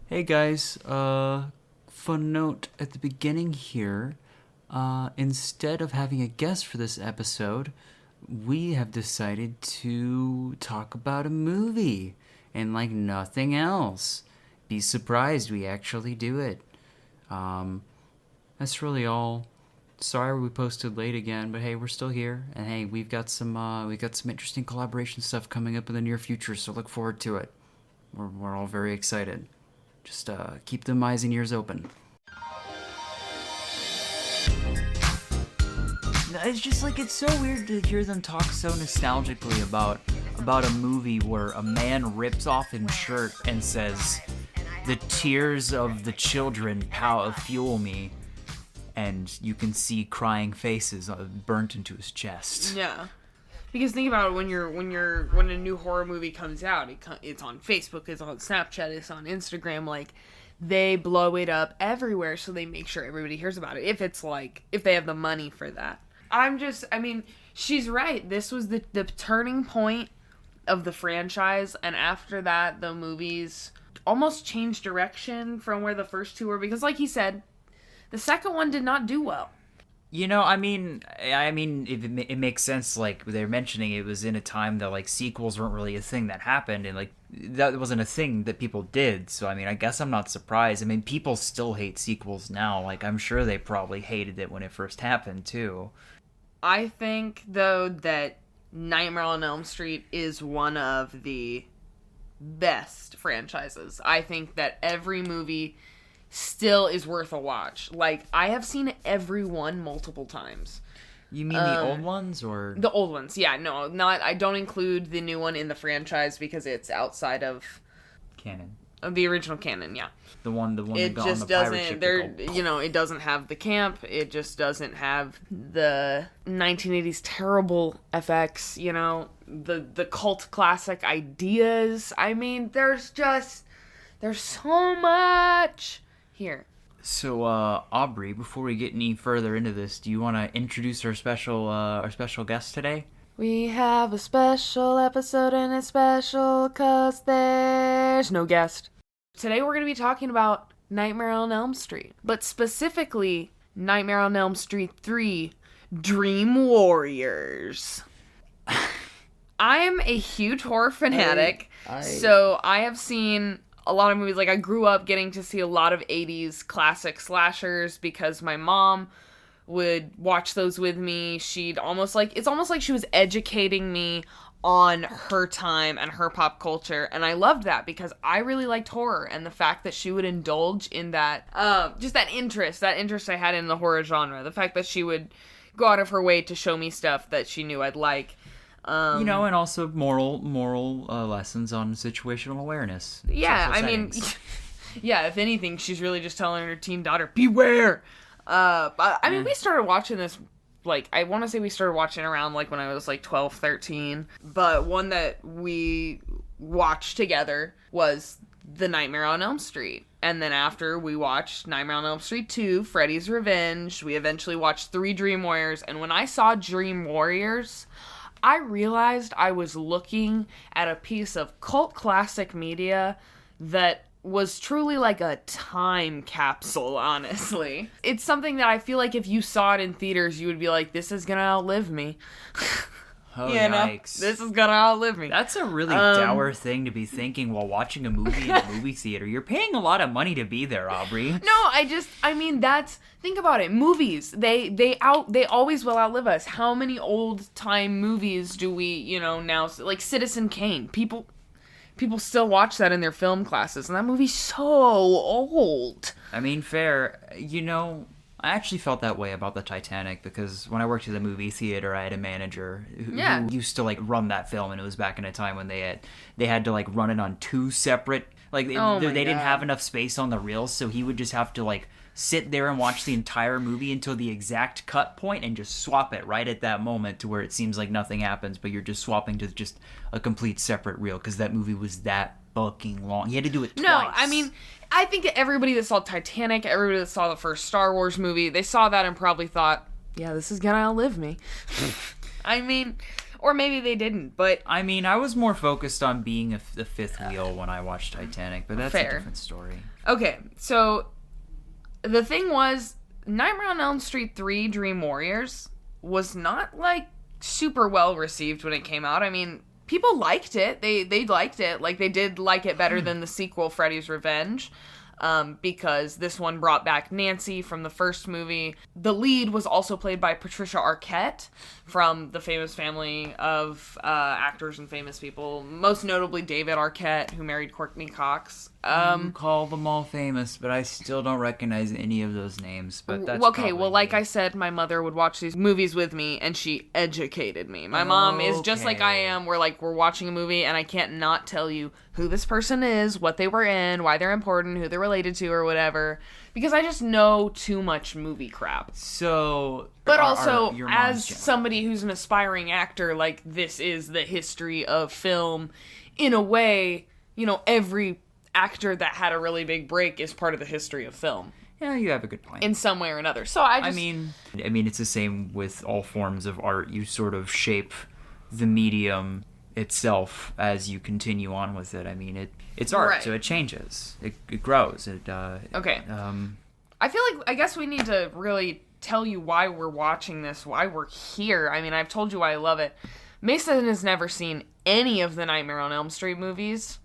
Hey guys, fun note at the beginning here. Instead of having a guest for this episode, we have decided to talk about a movie and like nothing else. Be surprised we actually do it. That's really all. Sorry we posted late again, but hey, we're still here, and hey, we've got some interesting collaboration stuff coming up in the near future, so look forward to it. We're all very excited. Just keep them eyes and ears open. It's just like, it's so weird to hear them talk so nostalgically about a movie where a man rips off his shirt and says, "The tears of the children fuel me," and you can see crying faces burnt into his chest. Yeah. Because think about it, when a new horror movie comes out, it's on Facebook, it's on Snapchat, it's on Instagram, like, they blow it up everywhere, so they make sure everybody hears about it, if they have the money for that. She's right, this was the turning point of the franchise, and after that, the movies almost changed direction from where the first two were, because like he said, the second one did not do well. You know, it makes sense. Like they're mentioning, it was in a time that like sequels weren't really a thing that happened, and like that wasn't a thing that people did. So I mean, I guess I'm not surprised. I mean, people still hate sequels now. Like I'm sure they probably hated it when it first happened too. I think though that Nightmare on Elm Street is one of the best franchises. I think that every movie still is worth a watch. Like, I have seen every one multiple times. You mean the old ones, or the old ones? Yeah, no, not. I don't include the new one in the franchise because it's outside of canon. Of the original canon. Yeah, the one it that got just on the pirate ship. it doesn't have the camp. It just doesn't have the 1980s terrible FX. The cult classic ideas. I mean, there's so much here. So, Aubrey, before we get any further into this, do you want to introduce our special guest today? We have a special episode, and it's special because there's no guest. Today we're going to be talking about Nightmare on Elm Street, but specifically Nightmare on Elm Street 3, Dream Warriors. I am a huge horror fanatic, so I have seen a lot of movies. Like, I grew up getting to see a lot of 80s classic slashers because my mom would watch those with me. It's almost like she was educating me on her time and her pop culture, and I loved that because I really liked horror, and the fact that she would indulge in that, just that interest I had in the horror genre, the fact that she would go out of her way to show me stuff that she knew I'd like. And also moral lessons on situational awareness. Yeah, I mean, yeah, if anything, she's really just telling her teen daughter, beware! We started watching this, like, I want to say we started watching around, like, when I was, like, 12, 13. But one that we watched together was The Nightmare on Elm Street. And then after we watched Nightmare on Elm Street 2, Freddy's Revenge, we eventually watched 3 Dream Warriors. And when I saw Dream Warriors, I realized I was looking at a piece of cult classic media that was truly like a time capsule, honestly. It's something that I feel like if you saw it in theaters, you would be like, this is gonna outlive me. Oh, yikes. This is gonna outlive me. That's a really dour thing to be thinking while watching a movie in a movie theater. You're paying a lot of money to be there, Aubrey. No, think about it. Movies, they always will outlive us. How many old time movies do we, now, like Citizen Kane? People still watch that in their film classes, and that movie's so old. I mean, fair. I actually felt that way about the Titanic because when I worked at the movie theater, I had a manager who used to like run that film, and it was back in a time when they had to like run it on 2 separate, like they didn't have enough space on the reels, so he would just have to like sit there and watch the entire movie until the exact cut point and just swap it right at that moment to where it seems like nothing happens, but you're just swapping to just a complete separate reel because that movie was that fucking long. He had to do it twice. No, I mean, I think everybody that saw Titanic, everybody that saw the first Star Wars movie, they saw that and probably thought, yeah, this is gonna outlive me. I mean, Or maybe they didn't, but... I mean, I was more focused on being the fifth wheel when I watched Titanic, but that's a different story. Okay, so the thing was, Nightmare on Elm Street 3 Dream Warriors was not, like, super well received when it came out. I mean, people liked it. They liked it. Like, they did like it better than the sequel, Freddy's Revenge. Because this one brought back Nancy from the first movie. The lead was also played by Patricia Arquette from the famous family of actors and famous people, most notably David Arquette, who married Courtney Cox. You call them all famous, but I still don't recognize any of those names. But that's okay. Well, like I said, my mother would watch these movies with me, and she educated me. My mom is just like I am. We're watching a movie, and I can't not tell you who this person is, what they were in, why they're important, who they're related to, or whatever, because I just know too much movie crap. So, but also, as somebody who's an aspiring actor, like, this is the history of film. In a way, every actor that had a really big break is part of the history of film. Yeah, you have a good point. In some way or another. So I mean, it's the same with all forms of art. You sort of shape the medium itself as you continue on with it. I mean, it's art, right. So it changes. It grows. Okay. I feel like, I guess we need to really tell you why we're watching this, why we're here. I mean, I've told you why I love it. Mason has never seen any of the Nightmare on Elm Street movies.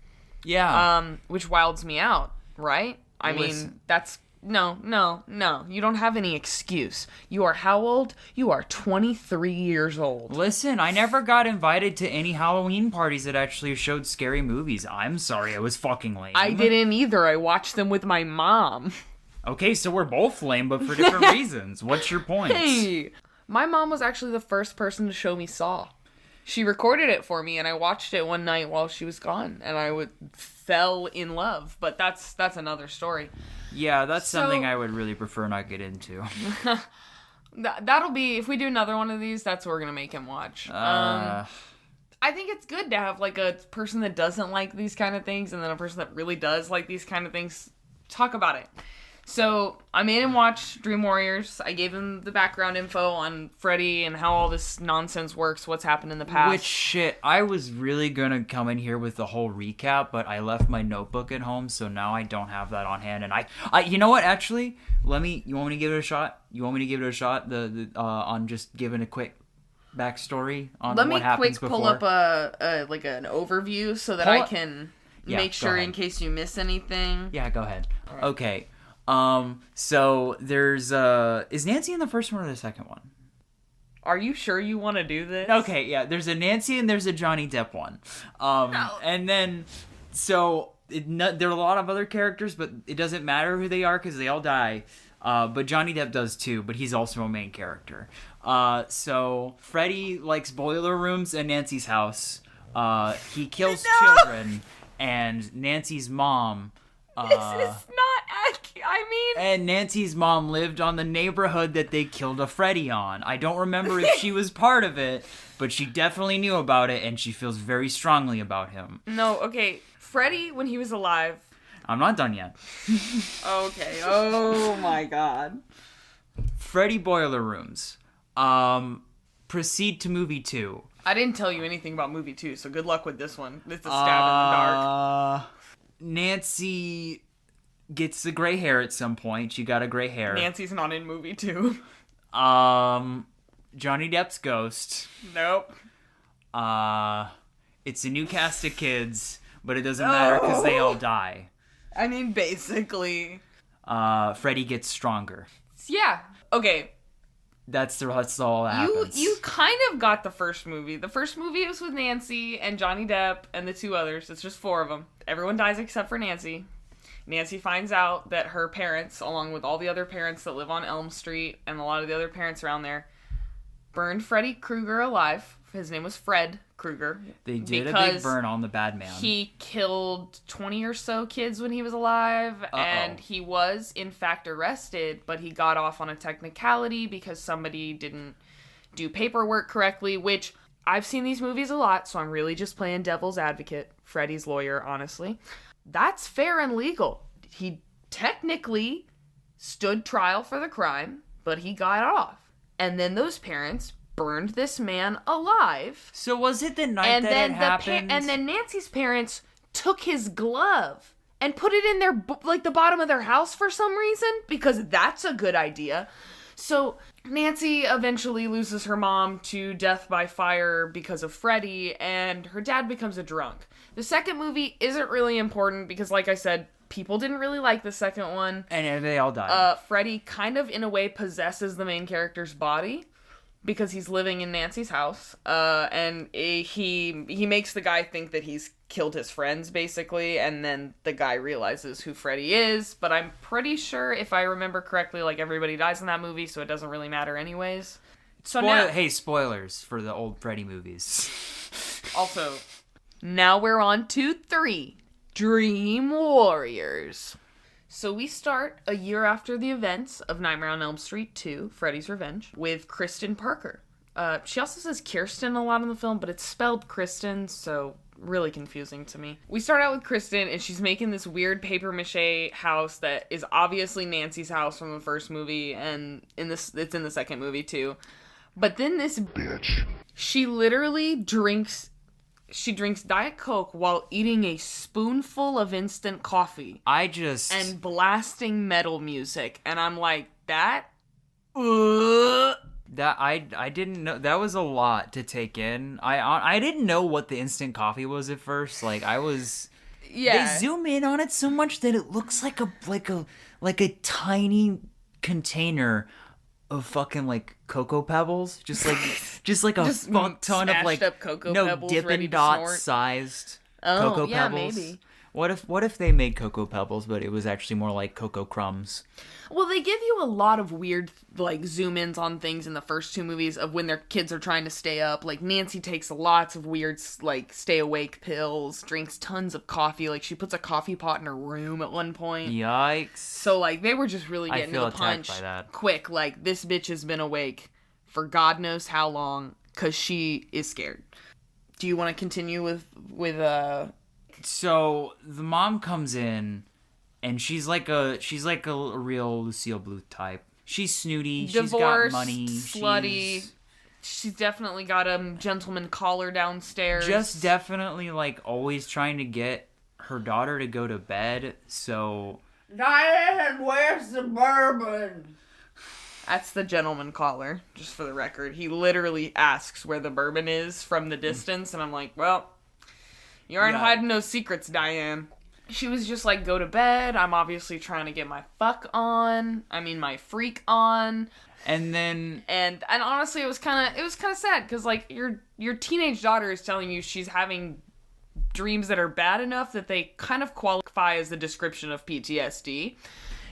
Yeah. Which wilds me out, right? I mean, that's... No. You don't have any excuse. You are how old? You are 23 years old. Listen, I never got invited to any Halloween parties that actually showed scary movies. I'm sorry, I was fucking lame. I didn't either. I watched them with my mom. Okay, so we're both lame, but for different reasons. What's your point? Hey! My mom was actually the first person to show me Saw. She recorded it for me, and I watched it one night while she was gone, and I fell in love. But that's another story. Yeah, that's something I would really prefer not get into. That'll be, if we do another one of these, that's what we're going to make him watch. I think it's good to have, like, a person that doesn't like these kind of things, and then a person that really does like these kind of things talk about it. So, I made him watch Dream Warriors. I gave him the background info on Freddy and how all this nonsense works, what's happened in the past. Which, shit, I was really gonna come in here with the whole recap, but I left my notebook at home, so now I don't have that on hand. And I you know what, actually, you want me to give it a shot? You want me to give it a shot, on just giving a quick backstory on what happens before? Let me pull up an overview so that I can make sure in case you miss anything. Yeah, go ahead. Right. Okay. So there's is Nancy in the first one or the second one? Are you sure you want to do this? Okay, yeah, there's a Nancy and there's a Johnny Depp one. No. And then there are a lot of other characters, but it doesn't matter who they are because they all die. But Johnny Depp does too, but he's also a main character. So Freddy likes boiler rooms and Nancy's house. He kills children, and Nancy's mom. This is not accurate. And Nancy's mom lived on the neighborhood that they killed a Freddy on. I don't remember if she was part of it, but she definitely knew about it, and she feels very strongly about him. No, okay. Freddy, when he was alive... I'm not done yet. Okay. Oh, my God. Freddy Boiler Rooms. Proceed to movie 2. I didn't tell you anything about movie 2, so good luck with this one. It's a stab in the dark. Nancy gets the gray hair at some point. She got a gray hair. Nancy's not in movie 2. Johnny Depp's ghost. Nope. It's a new cast of kids, but it doesn't matter because they all die. I mean, basically. Freddy gets stronger. Yeah. Okay. That's all that happens. You kind of got the first movie. The first movie was with Nancy and Johnny Depp and the two others. It's just 4 of them. Everyone dies except for Nancy. Nancy finds out that her parents, along with all the other parents that live on Elm Street and a lot of the other parents around there, burned Freddy Krueger alive. His name was Fred Krueger. They did a big burn on the bad man. He killed 20 or so kids when he was alive, and he was, in fact, arrested, but he got off on a technicality because somebody didn't do paperwork correctly, which I've seen these movies a lot, so I'm really just playing devil's advocate, Freddy's lawyer, honestly. That's fair and legal. He technically stood trial for the crime, but he got off. And then those parents burned this man alive. So was it the night that it happened? And then Nancy's parents took his glove and put it in their, the bottom of their house for some reason, because that's a good idea. So Nancy eventually loses her mom to death by fire because of Freddy, and her dad becomes a drunk. The second movie isn't really important because, like I said, people didn't really like the second one. And they all died. Freddy kind of, in a way, possesses the main character's body because he's living in Nancy's house. And he makes the guy think that he's killed his friends, basically, and then the guy realizes who Freddy is. But I'm pretty sure, if I remember correctly, everybody dies in that movie, so it doesn't really matter anyways. So hey, spoilers for the old Freddy movies. Also, now we're on to 3. Dream Warriors. So we start a year after the events of Nightmare on Elm Street 2, Freddy's Revenge, with Kristen Parker. She also says Kirsten a lot in the film, but it's spelled Kristen, so really confusing to me. We start out with Kristen, and she's making this weird papier-mâché house that is obviously Nancy's house from the first movie, and it's in the second movie too. But then this bitch, she literally drinks Diet Coke while eating a spoonful of instant coffee. And blasting metal music. And I'm like, that I didn't know. That was a lot to take in. I didn't know what the instant coffee was at first. They zoom in on it so much that it looks like a tiny container of fucking Cocoa Pebbles, just a fuck ton of up Cocoa Pebbles, Dippin' Dot sized Cocoa Pebbles. Maybe. What if they made Cocoa Pebbles, but it was actually more like Cocoa Crumbs? Well, they give you a lot of weird zoom-ins on things in the first 2 movies of when their kids are trying to stay up. Nancy takes lots of weird stay-awake pills, drinks tons of coffee. She puts a coffee pot in her room at one point. Yikes. So, they were just really getting to the punch by that. Quick. This bitch has been awake for God knows how long, because she is scared. Do you want to continue with So, the mom comes in, and she's like a real Lucille Bluth type. She's snooty, divorced, she's got money, slutty. She's definitely got a gentleman collar downstairs. Just definitely, always trying to get her daughter to go to bed, so... Diane, where's the bourbon? That's the gentleman collar, just for the record. He literally asks where the bourbon is from the distance, and I'm like, well... You aren't hiding no secrets, Diane. She was just go to bed. I'm obviously trying to get my my freak on. And then... And honestly, it was kind of sad, because, your teenage daughter is telling you she's having dreams that are bad enough that they kind of qualify as the description of PTSD.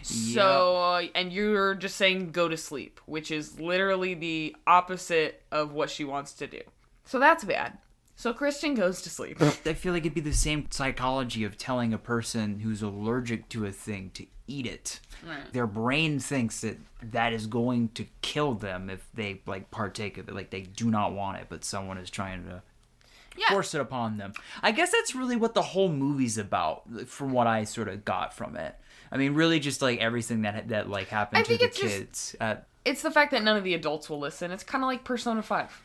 So, and you're just saying go to sleep, which is literally the opposite of what she wants to do. So that's bad. So Kristen goes to sleep. I feel like it'd be the same psychology of telling a person who's allergic to a thing to eat it. Right. Their brain thinks that is going to kill them if they partake of it. They do not want it, but someone is trying to force it upon them. I guess that's really what the whole movie's about, from what I sort of got from it. I mean, really just everything that happened to the kids. It's the fact that none of the adults will listen. It's kind of like Persona 5.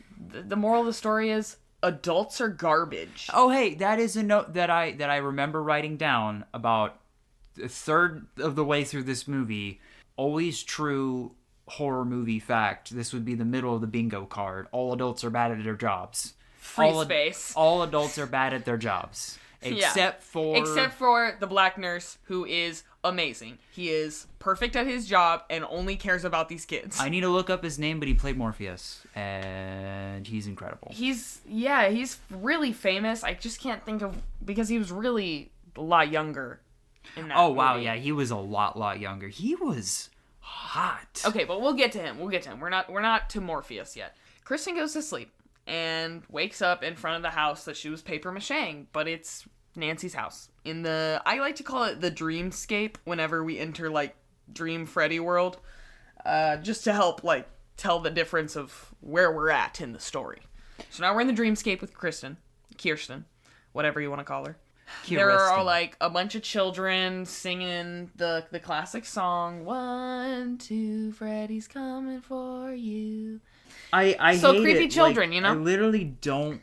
The moral of the story is, adults are garbage. Oh, hey, that is a note that I remember writing down about a third of the way through this movie. Always true horror movie fact. This would be the middle of the bingo card. All adults are bad at their jobs. Space. All adults are bad at their jobs. Except for the black nurse, who is amazing. He is perfect at his job and only cares about these kids. I need to look up his name, but he played Morpheus, and he's incredible. He's really famous. I just can't think of, because he was really a lot younger in that movie. Wow, yeah, he was a lot younger. He was hot. Okay, but we'll get to him. We're not to Morpheus yet. Kristen goes to sleep and wakes up in front of the house that she was papier-mâchéing, but it's Nancy's house. I like to call it the dreamscape whenever we enter, Dream Freddy world, just to help, tell the difference of where we're at in the story. So now we're in the dreamscape with Kirsten, whatever you want to call her. There are, a bunch of children singing the classic song, 1, 2, Freddy's coming for you. I so hate creepy it. children, like, you know? I literally don't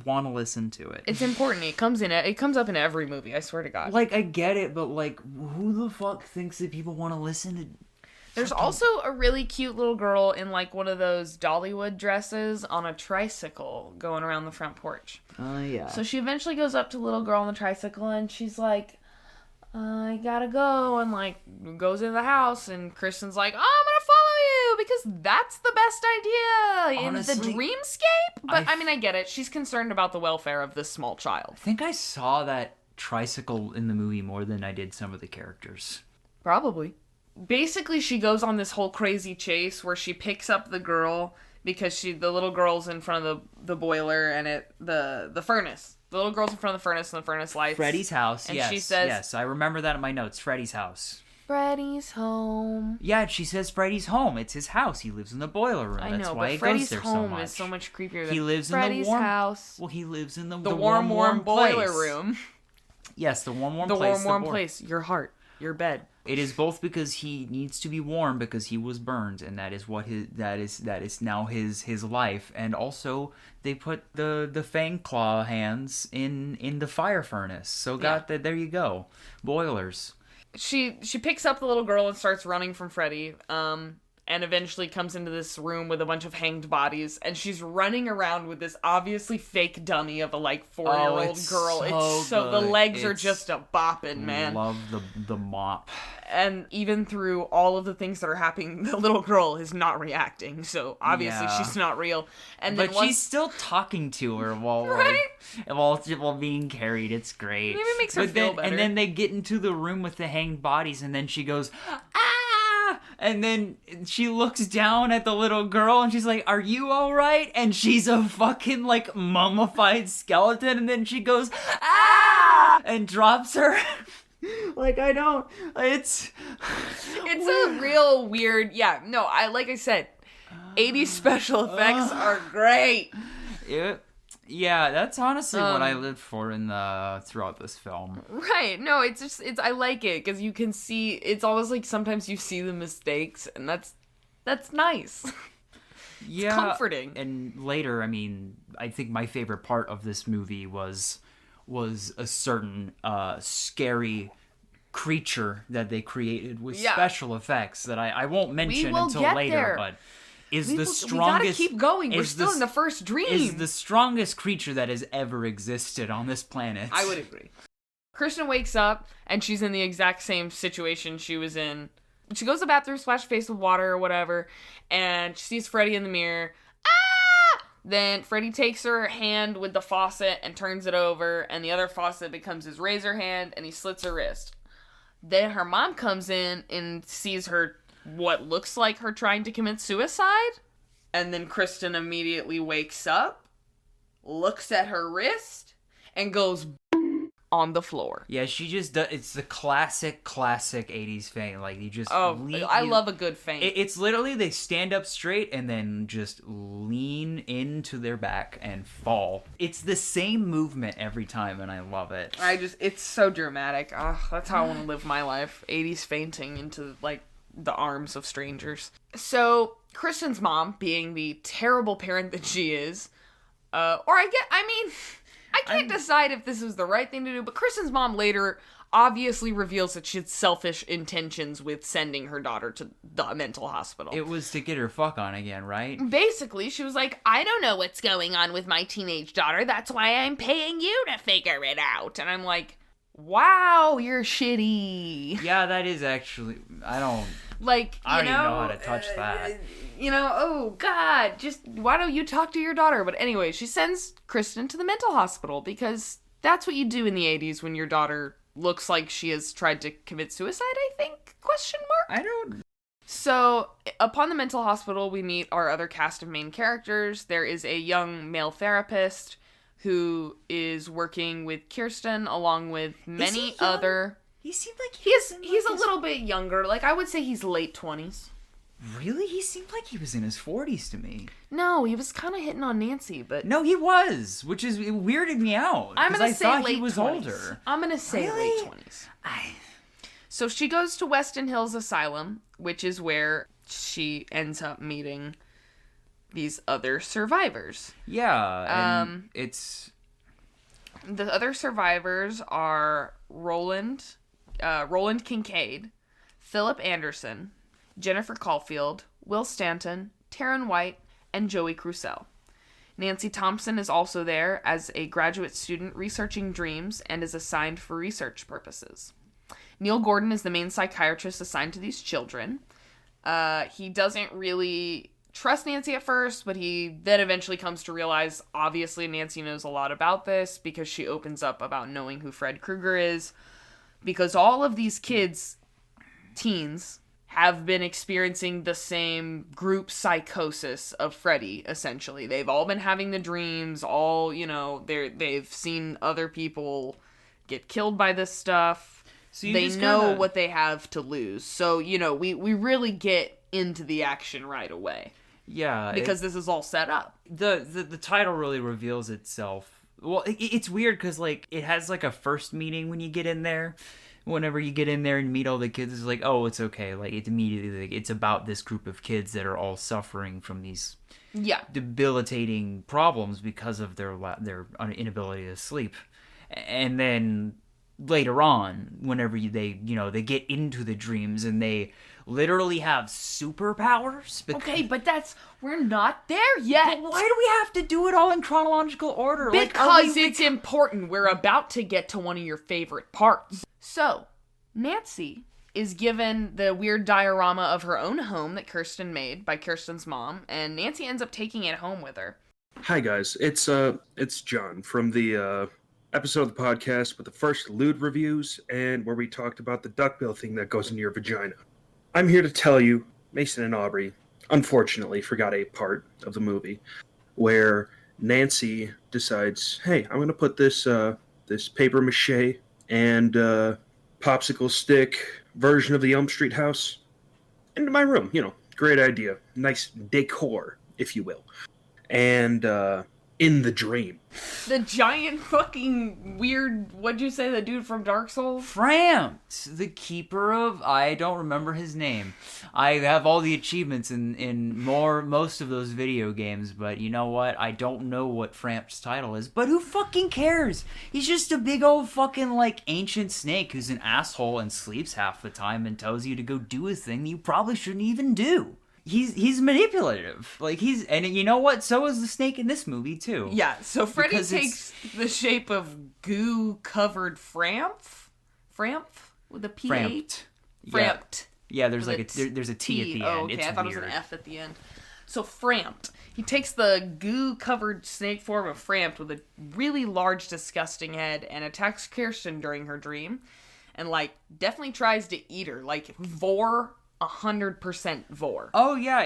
want to listen to it. It's important. It comes up in every movie, I swear to God. Like, I get it, but like, who the fuck thinks that people want to listen to... There's also a really cute little girl in like one of those Dollywood dresses on a tricycle going around the front porch. Oh, yeah. So she eventually goes up to the little girl on the tricycle and she's like, I gotta go, and like goes into the house, and Kristen's like, oh, I'm gonna follow you because that's the best idea Honestly, in the dreamscape. But I mean, I get it. She's concerned about the welfare of this small child. I think I saw that tricycle in the movie more than I did some of the characters. Probably. Basically, she goes on this whole crazy chase where she picks up the girl because the little girl's in front of the boiler and the furnace. The little girl's in front of the furnace and the furnace lights. Freddy's house, and yes. She says, yes, I remember that in my notes. Freddy's house. Freddy's home. Yeah, she says Freddy's home. It's his house. He lives in the boiler room. I That's know, why but he Freddy's goes there home so much. is so much creepier than he lives Freddy's in the warm house. Well, he lives in the warm boiler place. room. Yes, the warm place. The warm place. Your heart. Your bed. It is both because he needs to be warm because he was burned, and that is what that is now his life. And also, they put the fang claw hands in the fire furnace. So there you go, boilers. She picks up the little girl and starts running from Freddy. And eventually comes into this room with a bunch of hanged bodies, and she's running around with this obviously fake dummy of a 4-year-old girl. It's so the legs are just a bopping, man. Love the mop. And even through all of the things that are happening, the little girl is not reacting, so obviously she's not real. And then she's still talking to her while being carried. It's great. Maybe it makes her feel better. And then they get into the room with the hanged bodies, and then she goes, ah! And then she looks down at the little girl and she's like, are you alright? And she's a fucking mummified skeleton, and then she goes, ah! And drops her. It's a real weird, like I said, 80s special effects are great. Yeah, that's honestly what I lived for throughout this film. Right. No, it's I like it because you can see, it's almost like sometimes you see the mistakes, and that's nice. Yeah. It's comforting. And later, I mean, I think my favorite part of this movie was a certain scary creature that they created with special effects that I won't mention until later, but we gotta keep going. We're still in the first dream. Is the strongest creature that has ever existed on this planet. I would agree. Kristen wakes up, and she's in the exact same situation she was in. She goes to the bathroom, splash her face with water or whatever, and she sees Freddy in the mirror. Ah! Then Freddy takes her hand with the faucet and turns it over, and the other faucet becomes his razor hand, and he slits her wrist. Then her mom comes in and sees her, what looks like her trying to commit suicide, and then Kristen immediately wakes up, looks at her wrist, and goes on the floor. Yeah, she just does. It's the classic 80s feint. You just I love a good feint. It's literally they stand up straight and then just lean into their back and fall. It's the same movement every time, and I love it. It's so dramatic. That's how I want to live my life. 80s fainting into the arms of strangers. So Kristen's mom, being the terrible parent that she is, I can't decide if this was the right thing to do, but Kristen's mom later obviously reveals that she had selfish intentions with sending her daughter to the mental hospital. It was to get her fuck on again, right? Basically, she was like, I don't know what's going on with my teenage daughter. That's why I'm paying you to figure it out. And I'm like, wow, you're shitty. Yeah, that is actually... I don't even know how to touch that. Oh, God, just why don't you talk to your daughter? But anyway, she sends Kristen to the mental hospital because that's what you do in the 80s when your daughter looks like she has tried to commit suicide, I think? ? I don't... So, upon the mental hospital, we meet our other cast of main characters. There is a young male therapist who is working with Kirsten along with many other... He seemed like he's a little bit younger. I would say he's late 20s. Really? He seemed like he was in his 40s to me. No, he was kind of hitting on Nancy, but... No, he was, which is it weirded me out. I'm going to say late 20s. He was older. I'm going to say late 20s. So she goes to Weston Hills Asylum, which is where she ends up meeting these other survivors. Yeah, and The other survivors are Roland Kincaid, Philip Anderson, Jennifer Caulfield, Will Stanton, Taryn White, and Joey Crusoe. Nancy Thompson is also there as a graduate student researching dreams and is assigned for research purposes. Neil Gordon is the main psychiatrist assigned to these children. He doesn't really trust Nancy at first, but he then eventually comes to realize, obviously, Nancy knows a lot about this because she opens up about knowing who Fred Krueger is. Because all of these kids, teens, have been experiencing the same group psychosis of Freddy, essentially. They've all been having the dreams, they've seen other people get killed by this stuff. So they know what they have to lose. So, we really get into the action right away. Yeah. Because this is all set up. The title really reveals itself. Well, it's weird because, it has, a first meeting when you get in there. Whenever you get in there and meet all the kids, it's like, oh, it's okay. It's immediately, it's about this group of kids that are all suffering from these debilitating problems because of their inability to sleep. And then later on, whenever they get into the dreams and they literally have superpowers. Okay, but we're not there yet. But why do we have to do it all in chronological order? Because it's important. We're about to get to one of your favorite parts. So, Nancy is given the weird diorama of her own home that Kirsten made by Kirsten's mom, and Nancy ends up taking it home with her. Hi guys, it's John from the episode of the podcast with the first lewd reviews and where we talked about the duckbill thing that goes into your vagina. I'm here to tell you, Mason and Aubrey, unfortunately, forgot a part of the movie where Nancy decides, hey, I'm going to put this paper mache and popsicle stick version of the Elm Street house into my room. Great idea. Nice decor, if you will. And in the dream, the giant fucking weird, what'd you say, the dude from Dark Souls? Frampt, the keeper of, I don't remember his name. I have all the achievements in most of those video games, but you know what? I don't know what Frampt's title is, but who fucking cares? He's just a big old fucking, ancient snake who's an asshole and sleeps half the time and tells you to go do a thing that you probably shouldn't even do. He's manipulative. And you know what? So is the snake in this movie, too. Yeah, so Freddy takes the shape of goo-covered Frampt? Frampt? With a P-H? Frampt. Yeah, there's there's a T at the end. Oh, okay, it's I thought weird. it was an F at the end. So Frampt. He takes the goo-covered snake form of Frampt with a really large, disgusting head and attacks Kirsten during her dream. And, definitely tries to eat her. Vor... 100% vor. Oh yeah,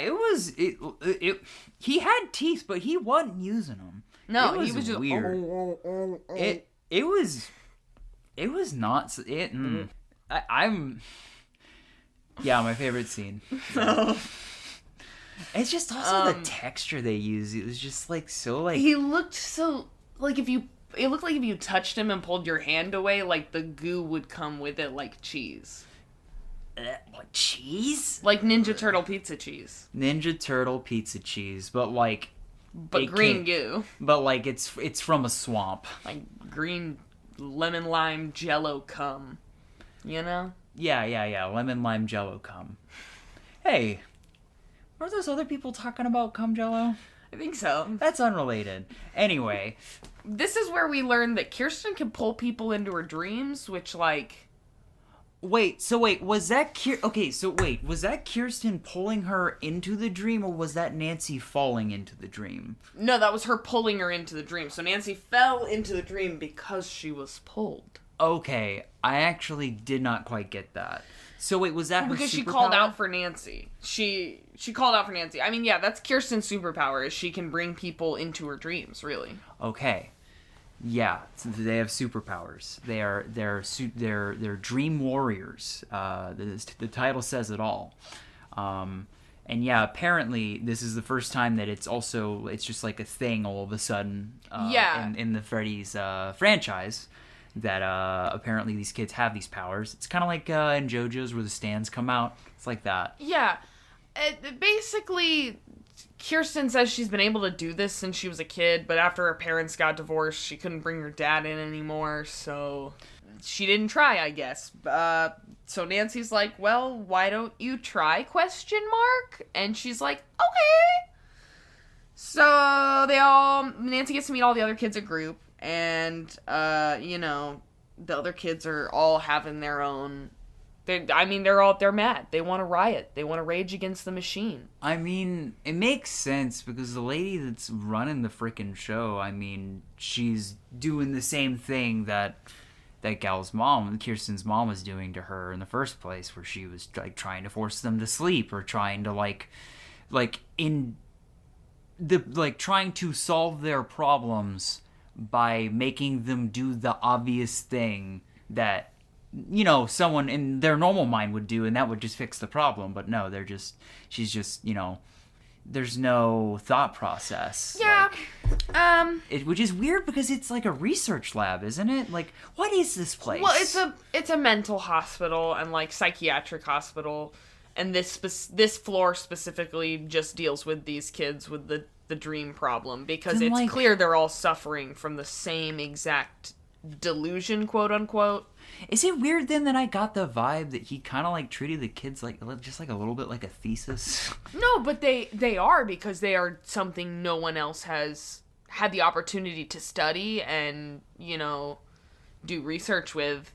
he had teeth, but he wasn't using them. No, he was just weird. It was not it. I'm my favorite scene. It's just also the texture they use. It was just so he looked so it looked like if you touched him and pulled your hand away, the goo would come with it like cheese. What, cheese? Like Ninja Turtle pizza cheese. Ninja Turtle pizza cheese, but green goo. But it's from a swamp. Green lemon lime jello cum. Yeah, lemon lime jello cum. Hey, were those other people talking about cum jello? I think so. That's unrelated. Anyway. This is where we learn that Kirsten can pull people into her dreams, which was that Kirsten pulling her into the dream, or was that Nancy falling into the dream? No, that was her pulling her into the dream. So Nancy fell into the dream because she was pulled. Okay, I actually did not quite get that. So wait, was that her because she superpower? called out for Nancy. She called out for Nancy. I mean, yeah, that's Kirsten's superpower, is she can bring people into her dreams, really. Okay. Yeah, they have superpowers. They're dream warriors. The title says it all. And yeah, apparently this is the first time that it's just a thing all of a sudden. In the Freddy's franchise, that apparently these kids have these powers. It's kind of like in JoJo's where the stands come out. It's like that. Yeah, basically Kirsten says she's been able to do this since she was a kid, but after her parents got divorced, she couldn't bring her dad in anymore, so she didn't try, I guess. So Nancy's like, well, why don't you try, ? And she's like, okay. So Nancy gets to meet all the other kids at group, and, the other kids are all having their own... They're mad. They want to riot. They want to rage against the machine. I mean, it makes sense because the lady that's running the freaking show, she's doing the same thing that gal's mom, Kirsten's mom, was doing to her in the first place, where she was like trying to force them to sleep or trying to trying to solve their problems by making them do the obvious thing that someone in their normal mind would do, and that would just fix the problem. But no, she's just, there's no thought process. Yeah. Which is weird because it's like a research lab, isn't it? Like, what is this place? Well, it's a mental hospital and like psychiatric hospital, and this floor specifically just deals with these kids with the dream problem, because it's clear they're all suffering from the same exact delusion, quote unquote. Is it weird then that I got the vibe that he kind of like treated the kids just like a little bit like a thesis? No, but they are, because they are something no one else has had the opportunity to study and, do research with.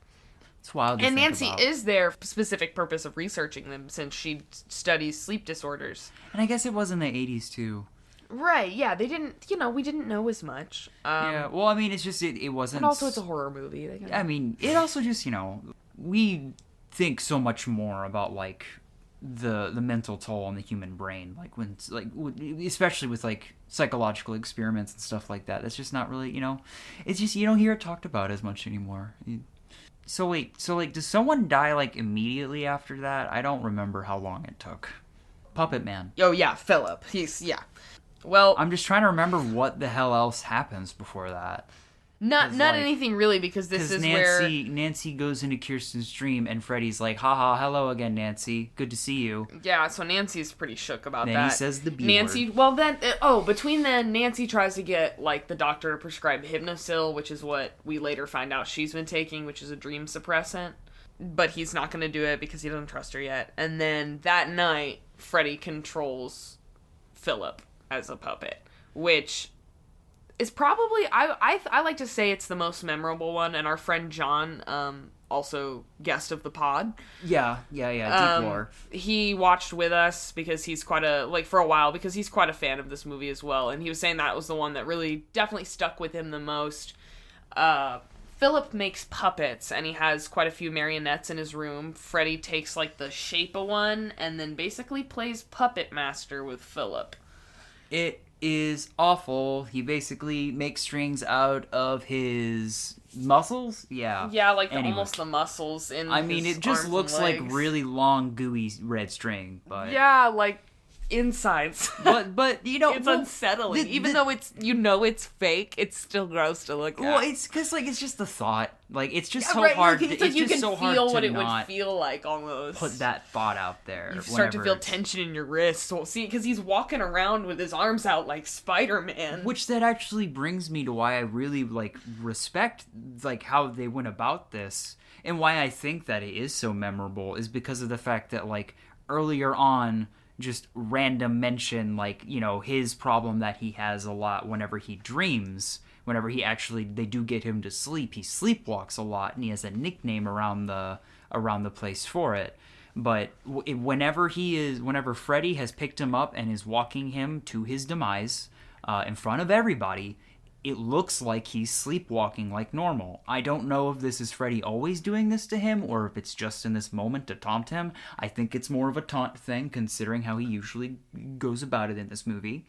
It's wild to and think Nancy about. is their specific purpose of researching them, since she studies sleep disorders. And I guess it was in the 80s too. Right, yeah, they didn't, we didn't know as much. Yeah, well, it's just, it wasn't... And also it's a horror movie. It also just, we think so much more about, like, the mental toll on the human brain, especially with, like, psychological experiments and stuff like that. That's just not really, it's just, you don't hear it talked about as much anymore. So does someone die, like, immediately after that? I don't remember how long it took. Puppet Man. Oh, yeah, Philip. Well, I'm just trying to remember what the hell else happens before that. Not anything really, because this is where Nancy goes into Kirsten's dream, and Freddy's like, haha, hello again, Nancy. Good to see you. Yeah, so Nancy's pretty shook about that. Then he says the B Nancy, word. Well then, between then, Nancy tries to get, like, the doctor to prescribe Hypnosil, which is what we later find out she's been taking, which is a dream suppressant. But he's not going to do it because he doesn't trust her yet. And then that night, Freddy controls Philip as a puppet, which is probably, I like to say it's the most memorable one, and our friend John, also guest of the pod. Yeah, deep lore. He watched with us because he's quite a fan of this movie as well, and he was saying that was the one that really definitely stuck with him the most. Philip makes puppets, and he has quite a few marionettes in his room. Freddy takes, like, the shape of one, and then basically plays puppet master with Philip. It is awful. He basically makes strings out of his muscles. Yeah. Yeah, like almost the muscles in his it just arms looks and like legs. really long, gooey red string. But yeah, like insides. but it's unsettling. Even though it's fake, it's still gross to look at. Well, it's because it's just the thought. Like, it's just so right, hard. You can so feel hard what to it not would feel like almost. Put that thought out there. You start to feel tension in your wrists. Well, see, because he's walking around with his arms out like Spider-Man. Which that actually brings me to why I really respect how they went about this, and why I think that it is so memorable is because of the fact that earlier on, just random mention his problem that he has a lot whenever he dreams. Whenever they do get him to sleep, he sleepwalks a lot, and he has a nickname around the place for it. But whenever Freddy has picked him up and is walking him to his demise in front of everybody, it looks like he's sleepwalking like normal. I don't know if this is Freddy always doing this to him, or if it's just in this moment to taunt him. I think it's more of a taunt thing, considering how he usually goes about it in this movie.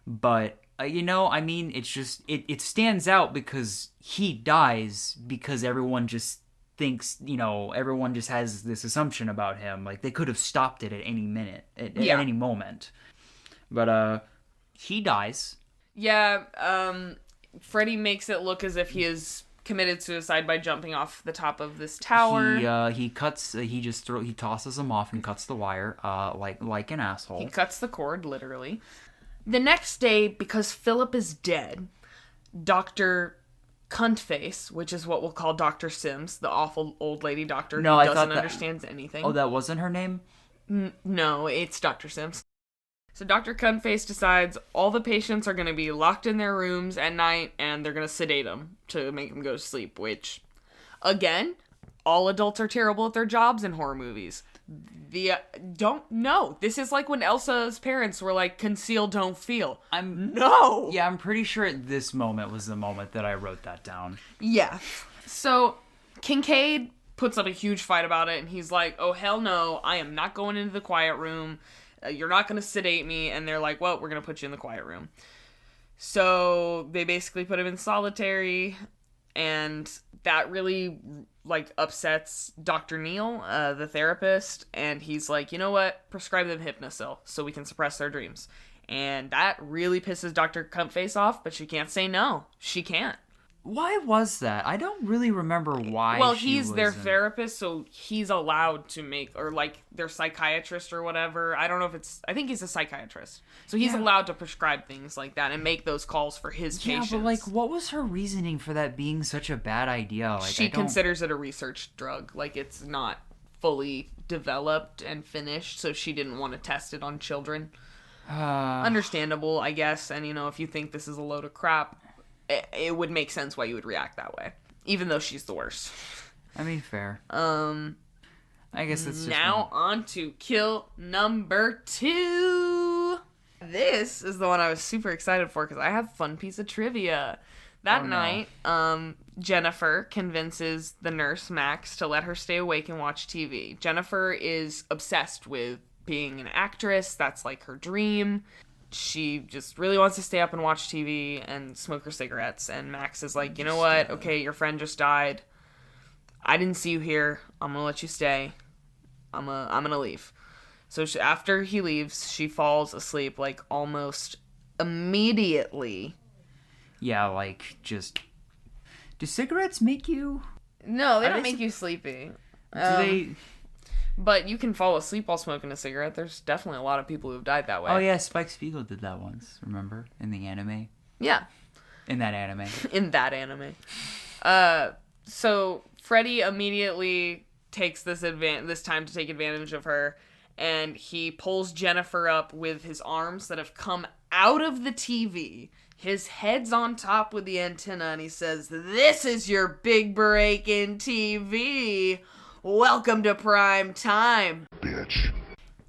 But it's just, it stands out because he dies because everyone just thinks, everyone just has this assumption about him. Like, they could have stopped it at any minute, at any moment. But, he dies. Yeah, Freddy makes it look as if he is committed suicide by jumping off the top of this tower. He tosses him off and cuts the wire, like an asshole. He cuts the cord, literally. The next day, because Philip is dead, Dr. Cuntface, which is what we'll call Dr. Sims, the awful old lady doctor who doesn't understand anything. Oh, that wasn't her name? No, it's Dr. Sims. So Dr. Cuntface decides all the patients are going to be locked in their rooms at night, and they're going to sedate them to make them go to sleep, which, again, all adults are terrible at their jobs in horror movies. Don't know. This is like when Elsa's parents were like, conceal, don't feel. No! Yeah, I'm pretty sure this moment was the moment that I wrote that down. Yeah. So, Kincaid puts up a huge fight about it, and he's like, oh, hell no, I am not going into the quiet room. You're not going to sedate me. And they're like, well, we're going to put you in the quiet room. So, they basically put him in solitary, and that really, like, upsets Dr. Neal, the therapist, and he's like, you know what, prescribe them Hypnocil so we can suppress their dreams. And that really pisses Dr. Cumpface off, but she can't say no. She can't. Why was that? I don't really remember why. Well, he's their therapist, so he's allowed to make, or like their psychiatrist or whatever. I don't know if I think he's a psychiatrist. So he's allowed to prescribe things like that and make those calls for his patients. Yeah, but like, what was her reasoning for that being such a bad idea? Like, she considers it a research drug. Like, it's not fully developed and finished, so she didn't want to test it on children. Understandable, I guess. And, you know, if you think this is a load of crap, it would make sense why you would react that way, even though she's the worst. I mean, fair. I guess it's just now on to kill number 2. This is the one I was super excited for because I have a fun piece of trivia. That night, Jennifer convinces the nurse Max to let her stay awake and watch TV. Jennifer is obsessed with being an actress. That's like her dream. She just really wants to stay up and watch TV and smoke her cigarettes. And Max is like, you know what? Okay, your friend just died. I didn't see you here. I'm going to let you stay. I'm going to leave. So after he leaves, she falls asleep like almost immediately. Yeah, like just... Do cigarettes make you... No, they don't make you sleepy. Do they... But you can fall asleep while smoking a cigarette. There's definitely a lot of people who've died that way. Oh, yeah, Spike Spiegel did that once, remember? In the anime. Yeah. In that anime. In that anime. So Freddy immediately takes this time to take advantage of her, and he pulls Jennifer up with his arms that have come out of the TV. His head's on top with the antenna, and he says, "This is your big break in TV. Welcome to prime time, bitch."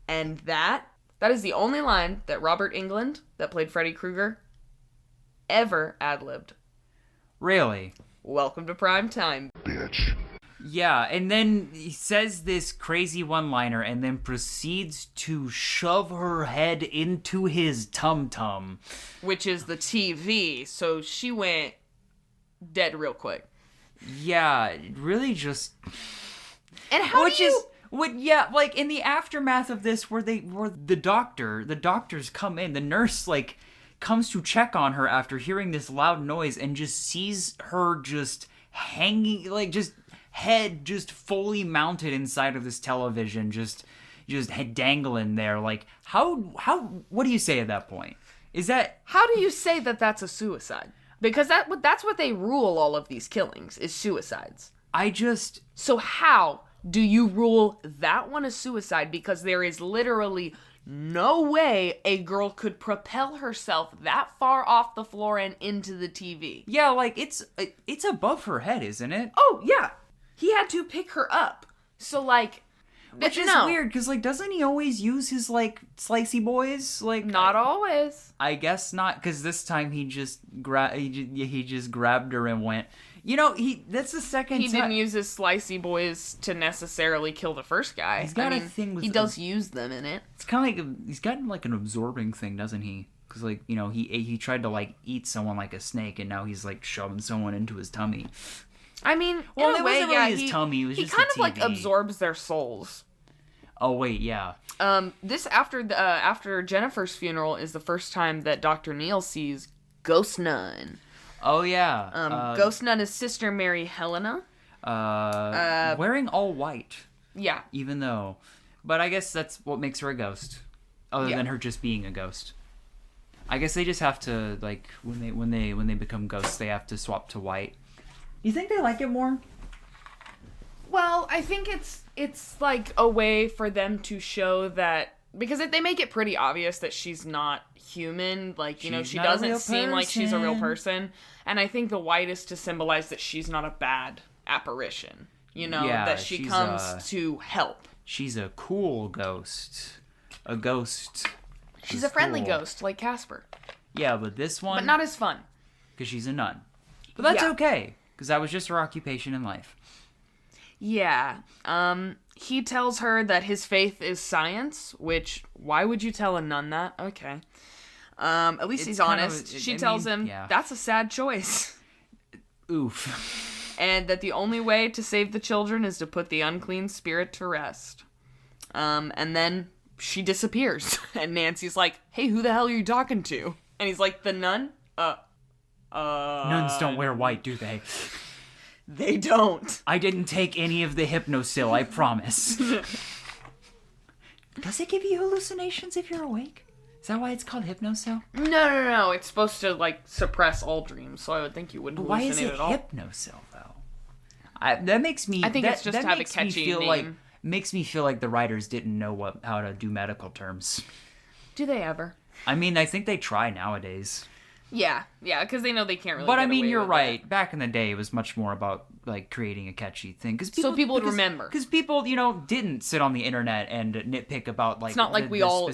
And that is the only line that Robert Englund, that played Freddy Krueger, ever ad-libbed. Really? Welcome to prime time, bitch. Yeah, and then he says this crazy one-liner and then proceeds to shove her head into his tum-tum. Which is the TV, so she went dead real quick. Yeah, really just... And how like in the aftermath of this, where the doctors come in, the nurse like comes to check on her after hearing this loud noise and just sees her just hanging, like just head just fully mounted inside of this television, just head dangling there. Like how what do you say at that point? How do you say that that's a suicide? Because that's what they rule all of these killings is suicides. So how do you rule that one a suicide? Because there is literally no way a girl could propel herself that far off the floor and into the TV. Yeah, like it's above her head, isn't it? Oh, yeah. He had to pick her up. So, like... Which is weird, because, like, doesn't he always use his, like, slicey boys? Like, not always. I guess not, because this time he just grabbed her and went... You know, that's the second time... He didn't use his slicey boys to necessarily kill the first guy. He's got a thing with... He does use them in it. It's kind of like... He's got, like, an absorbing thing, doesn't he? Because, like, you know, he tried to, like, eat someone like a snake, and now he's, like, shoving someone into his tummy. I mean, well, in a way, wasn't really his tummy. It was just he kind the of, TV. like, absorbs their souls. Oh, wait, yeah. This, after Jennifer's funeral, is the first time that Dr. Neal sees Ghost Nun. Oh, yeah. Ghost Nun is Sister Mary Helena. Wearing all white. Yeah. Even though... But I guess that's what makes her a ghost. Other than her just being a ghost. I guess they just have to, like, when they become ghosts, they have to swap to white. Do you think they like it more? Well, I think it's like a way for them to show that, because they make it pretty obvious that she's not human. Like, you know, she doesn't seem like she's a real person. And I think the white is to symbolize that she's not a bad apparition. You know, that she comes to help. She's a cool ghost. A ghost. She's a friendly ghost, like Casper. Yeah, but this one... But not as fun. Because she's a nun. But that's okay, because that was just her occupation in life. Yeah. He tells her that his faith is science, which, why would you tell a nun that? Okay. At least he's honest. She tells him, that's a sad choice. Oof. And that the only way to save the children is to put the unclean spirit to rest. And then she disappears. And Nancy's like, hey, who the hell are you talking to? And he's like, the nun? Nuns don't wear white, do they? They don't. I didn't take any of the hypnosil, I promise. Does it give you hallucinations if you're awake? Is that why it's called hypnosil? No. It's supposed to, like, suppress all dreams, so I would think you wouldn't hallucinate at all. Why is it hypnosil, though? That makes me... I think it's just to have a catchy name. Makes me feel like the writers didn't know how to do medical terms. Do they ever? I mean, I think they try nowadays. Yeah, because they know they can't really. But I mean, you're right. Back in the day, it was much more about like creating a catchy thing, so people would remember. Because people, didn't sit on the internet and nitpick about like. It's not like we all,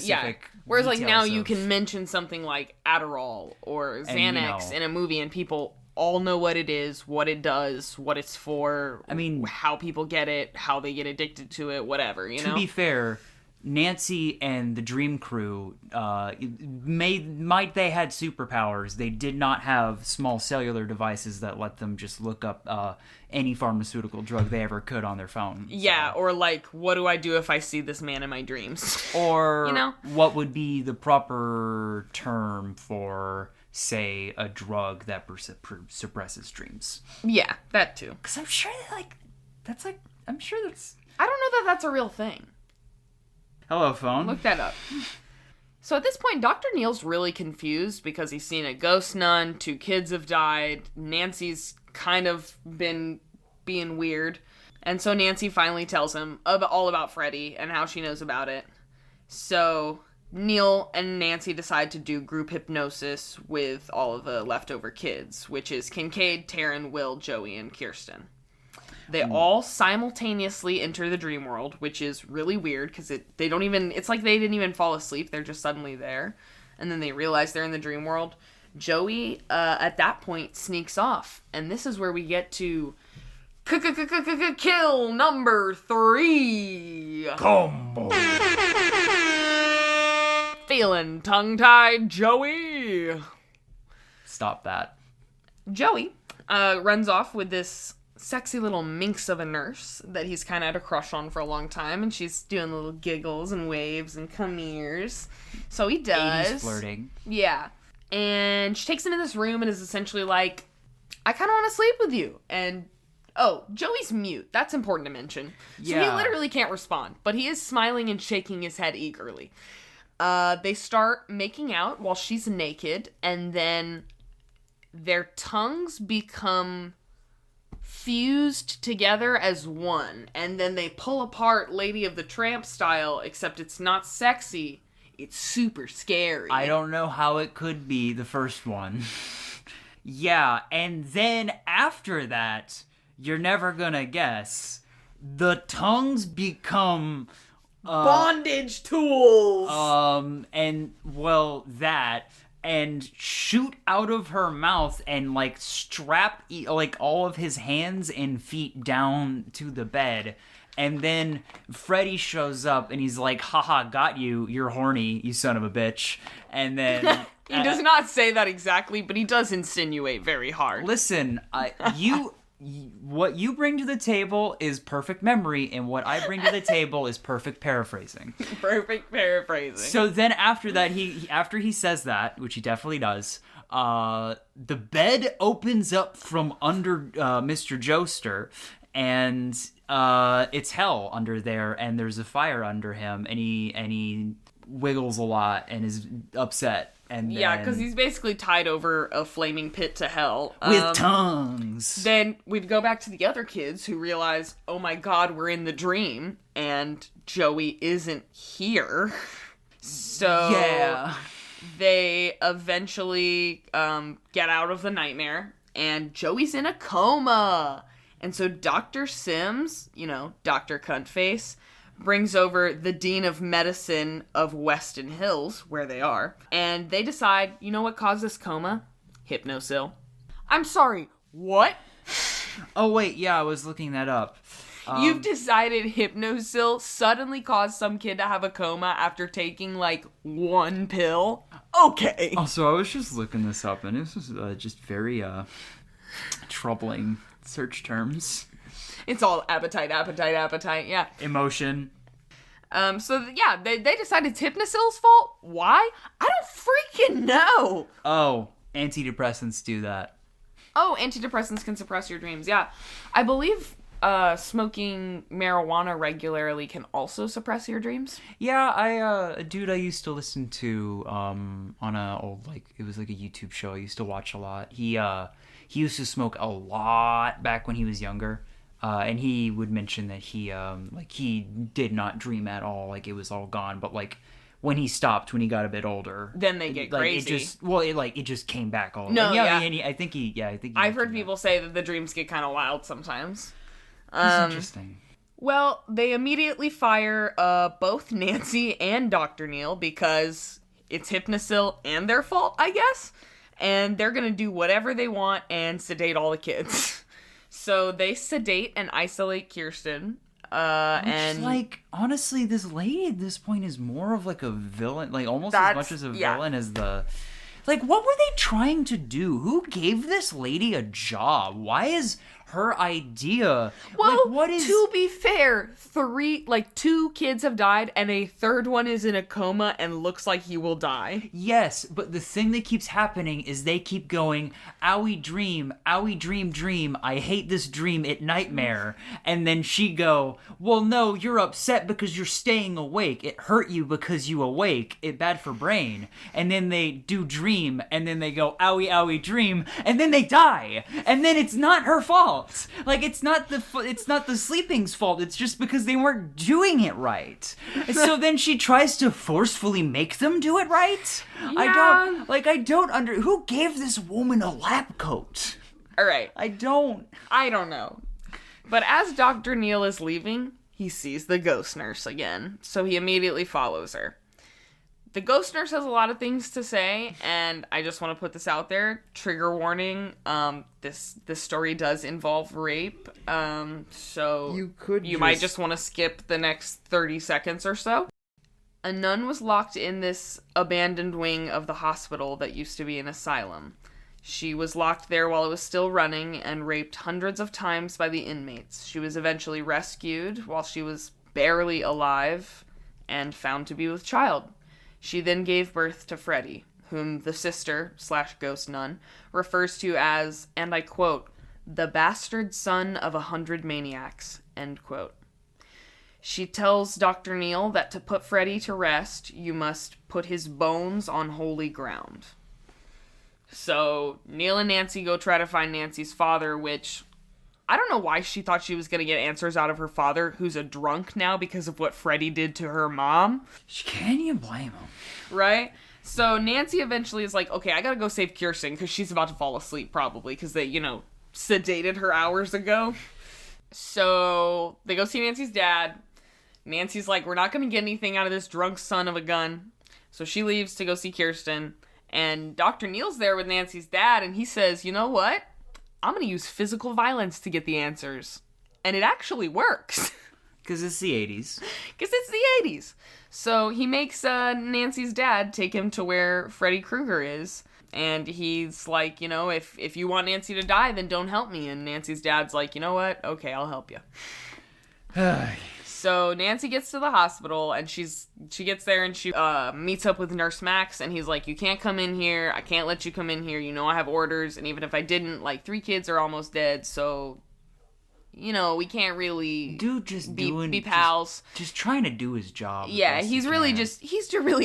Whereas like now you can mention something like Adderall or Xanax in a movie, and people all know what it is, what it does, what it's for. I mean, how people get it, how they get addicted to it, whatever. You know. To be fair, Nancy and the Dream Crew, might they had superpowers, they did not have small cellular devices that let them just look up any pharmaceutical drug they ever could on their phone. Yeah, or like, what do I do if I see this man in my dreams? Or, what would be the proper term for, say, a drug that suppresses dreams? Yeah, that too. Because I'm sure that's... I don't know that that's a real thing. Hello, phone. Look that up. So at this point, Dr. Neil's really confused because he's seen a ghost nun, 2 kids have died, Nancy's kind of been being weird. And so Nancy finally tells him all about Freddy and how she knows about it. So Neil and Nancy decide to do group hypnosis with all of the leftover kids, which is Kincaid, Taryn, Will, Joey, and Kirsten. They all simultaneously enter the dream world, which is really weird because it's like they didn't even fall asleep. They're just suddenly there. And then they realize they're in the dream world. Joey, at that point, sneaks off. And this is where we get to kill number 3. Combo. Feeling tongue-tied, Joey. Stop that. Joey runs off with this sexy little minx of a nurse that he's kind of had a crush on for a long time, and she's doing little giggles and waves and come here's. So he does. 80s flirting. Yeah. And she takes him in this room and is essentially like, I kind of want to sleep with you. And, Joey's mute. That's important to mention. So he literally can't respond, but he is smiling and shaking his head eagerly. They start making out while she's naked, and then their tongues become fused together as one, and then they pull apart Lady of the Tramp style, except it's not sexy, it's super scary. I don't know how it could be the first one. Yeah, and then after that, you're never gonna guess, the tongues become bondage tools. And shoot out of her mouth and, like, strap, like, all of his hands and feet down to the bed. And then Freddy shows up and he's like, haha, got you. You're horny, you son of a bitch. And then... He does not say that exactly, but he does insinuate very hard. Listen, what you bring to the table is perfect memory, and what I bring to the table is perfect paraphrasing. Perfect paraphrasing. So then after that, after he says that, which he definitely does, the bed opens up from under Mr. Joester, and it's hell under there, and there's a fire under him, and he wiggles a lot and is upset. And yeah, because he's basically tied over a flaming pit to hell. With tongues. Then we'd go back to the other kids who realize, oh my god, we're in the dream, and Joey isn't here. So yeah, they eventually get out of the nightmare, and Joey's in a coma. And so Dr. Sims, Dr. Cuntface, brings over the Dean of Medicine of Weston Hills, where they are, and they decide, you know what caused this coma? Hypnosil. I'm sorry, what? Oh, wait, yeah, I was looking that up. You've decided Hypnosil suddenly caused some kid to have a coma after taking, one pill? Okay. Also, I was just looking this up, and this was just very, troubling search terms. It's all appetite, yeah. Emotion. They decided it's Hypnosil's fault. Why? I don't freaking know. Oh, antidepressants do that. Oh, antidepressants can suppress your dreams, yeah. I believe smoking marijuana regularly can also suppress your dreams. Yeah, a dude I used to listen to on a old, it was like a YouTube show I used to watch a lot. He used to smoke a lot back when he was younger. And he would mention that he did not dream at all, it was all gone. But when he stopped, when he got a bit older, then they get crazy. It just came back all. No, yeah. And I think I've heard people say that the dreams get kind of wild sometimes. That's interesting. Well, they immediately fire both Nancy and Dr. Neal because it's Hypnosil and their fault, I guess. And they're gonna do whatever they want and sedate all the kids. So they sedate and isolate Kirsten. Honestly, this lady at this point is more of a villain, almost as much as a villain as the... what were they trying to do? Who gave this lady a job? Why is her idea... Well, what is... to be fair, 2 kids have died, and a third one is in a coma and looks like he will die. Yes, but the thing that keeps happening is they keep going, owie dream, I hate this dream, it nightmare. And then she go, well, no, you're upset because you're staying awake. It hurt you because you awake. It bad for brain. And then they do dream, and then they go, owie dream, and then they die. And then it's not her fault. It's not the sleeping's fault. It's just because they weren't doing it right. So then she tries to forcefully make them do it right. Yeah. I don't who gave this woman a lab coat? All right. I don't know. But as Dr. Neal is leaving, he sees the ghost nurse again. So he immediately follows her. The ghost nurse has a lot of things to say, and I just want to put this out there. Trigger warning, this story does involve rape, so you might just want to skip the next 30 seconds or so. A nun was locked in this abandoned wing of the hospital that used to be an asylum. She was locked there while it was still running and raped hundreds of times by the inmates. She was eventually rescued while she was barely alive and found to be with child. She then gave birth to Freddy, whom the sister/ghost nun refers to as, and I quote, the bastard son of 100 maniacs, end quote. She tells Dr. Neal that to put Freddy to rest, you must put his bones on holy ground. So Neal and Nancy go try to find Nancy's father, which I don't know why she thought she was going to get answers out of her father, who's a drunk now because of what Freddy did to her mom. Can you blame him? Right? So Nancy eventually is like, okay, I gotta go save Kirsten because she's about to fall asleep probably because they, sedated her hours ago. So they go see Nancy's dad. Nancy's like, we're not going to get anything out of this drunk son of a gun. So she leaves to go see Kirsten. And Dr. Neal's there with Nancy's dad, and he says, you know what? I'm going to use physical violence to get the answers. And it actually works. Because it's the 80s. Because it's the 80s. So he makes Nancy's dad take him to where Freddy Krueger is. And he's like, you know, if you want Nancy to die, then don't help me. And Nancy's dad's like, you know what? Okay, I'll help you. So Nancy gets to the hospital, and she gets there, and she meets up with Nurse Max, and he's like, you can't come in here. I can't let you come in here. You know I have orders, and even if I didn't, like, 3 kids are almost dead, so... You know, we can't really be pals. Just trying to do his job. Yeah, he's really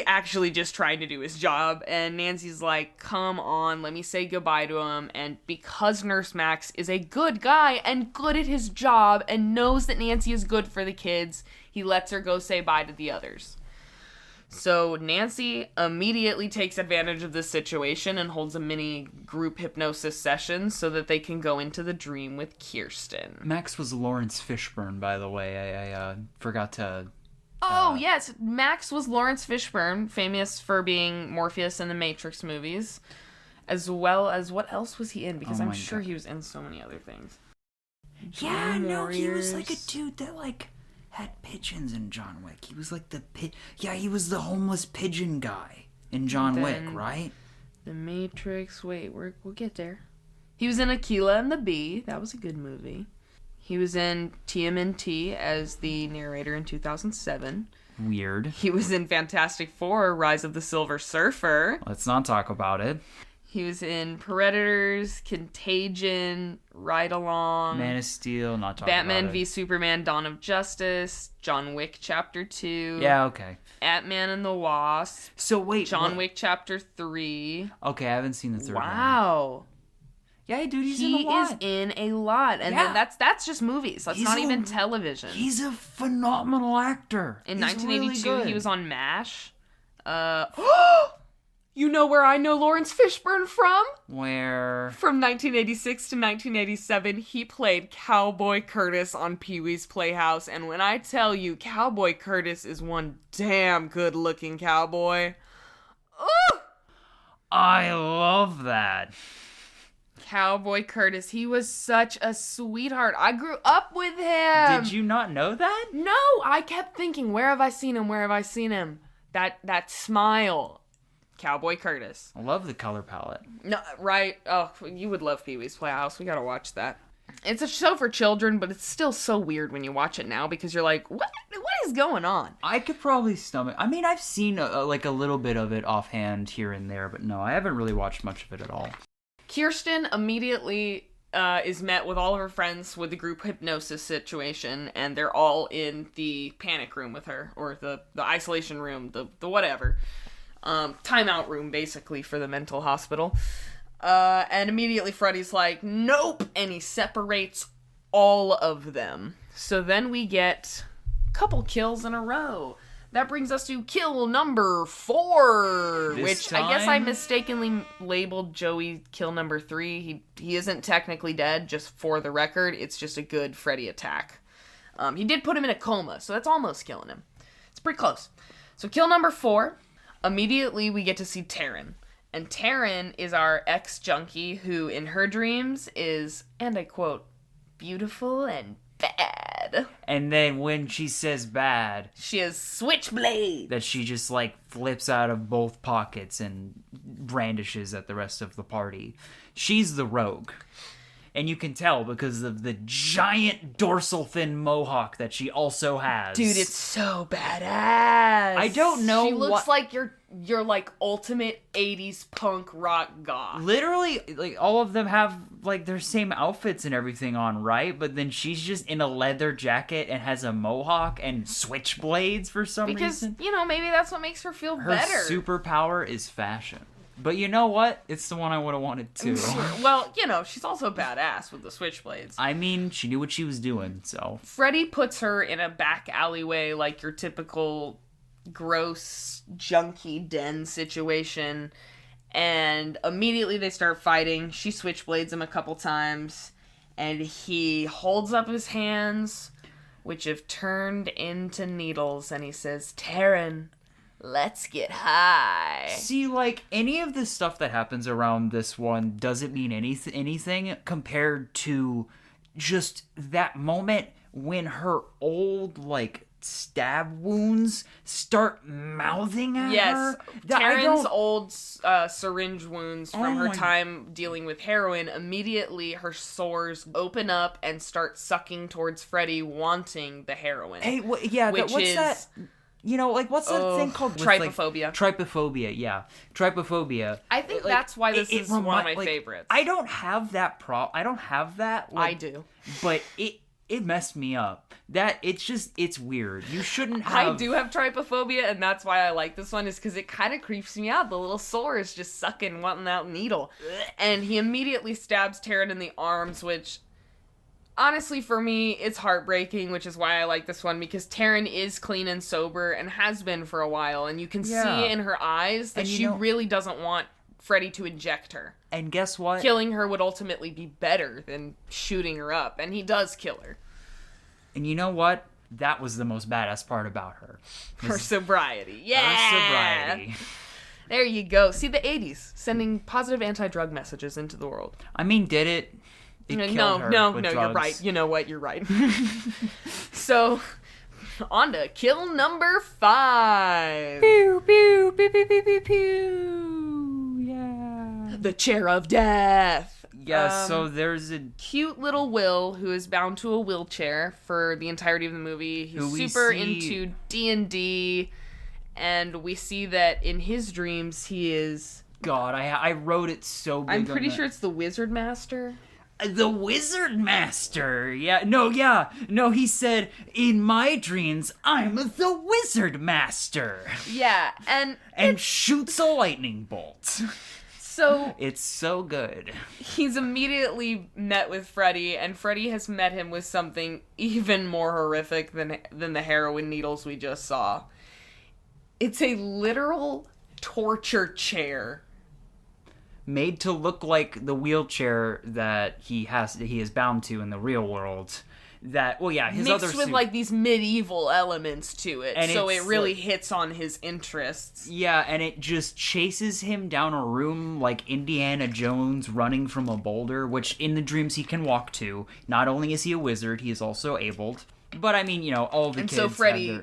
actually just trying to do his job. And Nancy's like, come on, let me say goodbye to him. And because Nurse Max is a good guy and good at his job and knows that Nancy is good for the kids, he lets her go say bye to the others. So Nancy immediately takes advantage of this situation and holds a mini group hypnosis session so that they can go into the dream with Kirsten. Max was Lawrence Fishburne, by the way. I forgot to... Oh, yes. Max was Lawrence Fishburne, famous for being Morpheus in the Matrix movies, as well as what else was he in? Because I'm sure he was in so many other things. Yeah, no, he was like a dude that, like... had pigeons in John Wick. He was like he was the homeless pigeon guy in John Wick, right? The Matrix. Wait, we'll get there. He was in Aquila and the Bee. That was a good movie. He was in TMNT as the narrator in 2007. Weird. He was in Fantastic Four: Rise of the Silver Surfer. Let's not talk about it. He was in Predators, Contagion, Ride Along, Man of Steel, not talking about it. Batman v Superman: Dawn of Justice, John Wick Chapter 2. Yeah, okay. Ant-Man and the Wasp. So wait, John Wick Chapter 3. Okay, I haven't seen the third one. Wow. Yeah, dude, he's in a lot. He is in a lot. And then that's just movies. That's not even television. He's a phenomenal actor. In he's 1982, really he was on MASH. You know where I know Lawrence Fishburne from? Where? From 1986 to 1987, he played Cowboy Curtis on Pee-wee's Playhouse. And when I tell you, Cowboy Curtis is one damn good-looking cowboy. Ooh! I love that. Cowboy Curtis, he was such a sweetheart. I grew up with him. Did you not know that? No, I kept thinking, where have I seen him? Where have I seen him? That smile. Cowboy Curtis. I love the color palette. No, right? Oh, you would love Pee-wee's Playhouse. We gotta watch that. It's a show for children, but it's still so weird when you watch it now because you're like, what is going on? I could probably stomach... I mean, I've seen a little bit of it offhand here and there, but no, I haven't really watched much of it at all. Kirsten immediately is met with all of her friends with the group hypnosis situation, and they're all in the panic room with her, or the isolation room, the whatever. Timeout room, basically, for the mental hospital. And immediately Freddy's like, nope! And he separates all of them. So then we get a couple kills in a row. That brings us to kill number 4, which I guess I mistakenly labeled Joey kill number 3. He isn't technically dead, just for the record. It's just a good Freddy attack. He did put him in a coma, so that's almost killing him. It's pretty close. So kill number 4. Immediately, we get to see Taryn. And Taryn is our ex-junkie who, in her dreams, is, and I quote, beautiful and bad. And then when she says bad... she has switchblades. That she just, flips out of both pockets and brandishes at the rest of the party. She's the rogue. And you can tell because of the giant dorsal fin mohawk that she also has. Dude, it's so badass. I don't know. She looks like your ultimate 80s punk rock goth. Literally, all of them have their same outfits and everything on, right? But then she's just in a leather jacket and has a mohawk and switchblades for some reason. Because, maybe that's what makes her feel better. Her superpower is fashion. But you know what? It's the one I would have wanted too. Well, she's also badass with the switchblades. I mean, she knew what she was doing, so. Freddy puts her in a back alleyway like your typical gross junkie den situation, and immediately they start fighting. She switchblades him a couple times, and he holds up his hands, which have turned into needles, and he says, Taryn, let's get high. See, any of the stuff that happens around this one doesn't mean anything compared to just that moment when her old, stab wounds start mouthing at her. Yes, Taryn's old syringe wounds from her time dealing with heroin, immediately her sores open up and start sucking towards Freddy, wanting the heroin. Hey, what's that? You know, like, what's that thing called? Trypophobia. Trypophobia, yeah. Trypophobia. I think that's why this is one of my favorites. I don't have that I don't have that. I do. But it messed me up. It's weird. You shouldn't have... I do have trypophobia, and that's why I like this one, is because it kind of creeps me out. The little sore is just sucking, wanting that needle. And he immediately stabs Taryn in the arms, which... honestly, for me, it's heartbreaking, which is why I like this one, because Taryn is clean and sober and has been for a while, and you can see in her eyes that she really doesn't want Freddy to inject her. And guess what? Killing her would ultimately be better than shooting her up, and he does kill her. And you know what? That was the most badass part about her. Her sobriety. Yeah! Her sobriety. There you go. See, the 80s, sending positive anti-drug messages into the world. I mean, did it? No, you're right. You know what? You're right. So, on to kill number 5. Pew, pew, pew, pew, pew, pew, pew. Yeah. The Chair of Death. Yeah, so there's a cute little Will who is bound to a wheelchair for the entirety of the movie. He's super into D&D, and we see that in his dreams he is... God, I wrote it so big. I'm pretty sure it's the Wizard Master. The Wizard Master. No, he said, in my dreams, I'm the Wizard Master. Yeah, and shoots a lightning bolt. So it's so good. He's immediately met with Freddy, and Freddy has met him with something even more horrific than the heroin needles we just saw. It's a literal torture chair. Made to look like the wheelchair that he is bound to in the real world. His mixed other with suit, like these medieval elements to it, and so it really hits on his interests. Yeah, and it just chases him down a room like Indiana Jones running from a boulder, which in the dreams he can walk to. Not only is he a wizard, he is also abled. But I mean, all the kids. And so Freddy,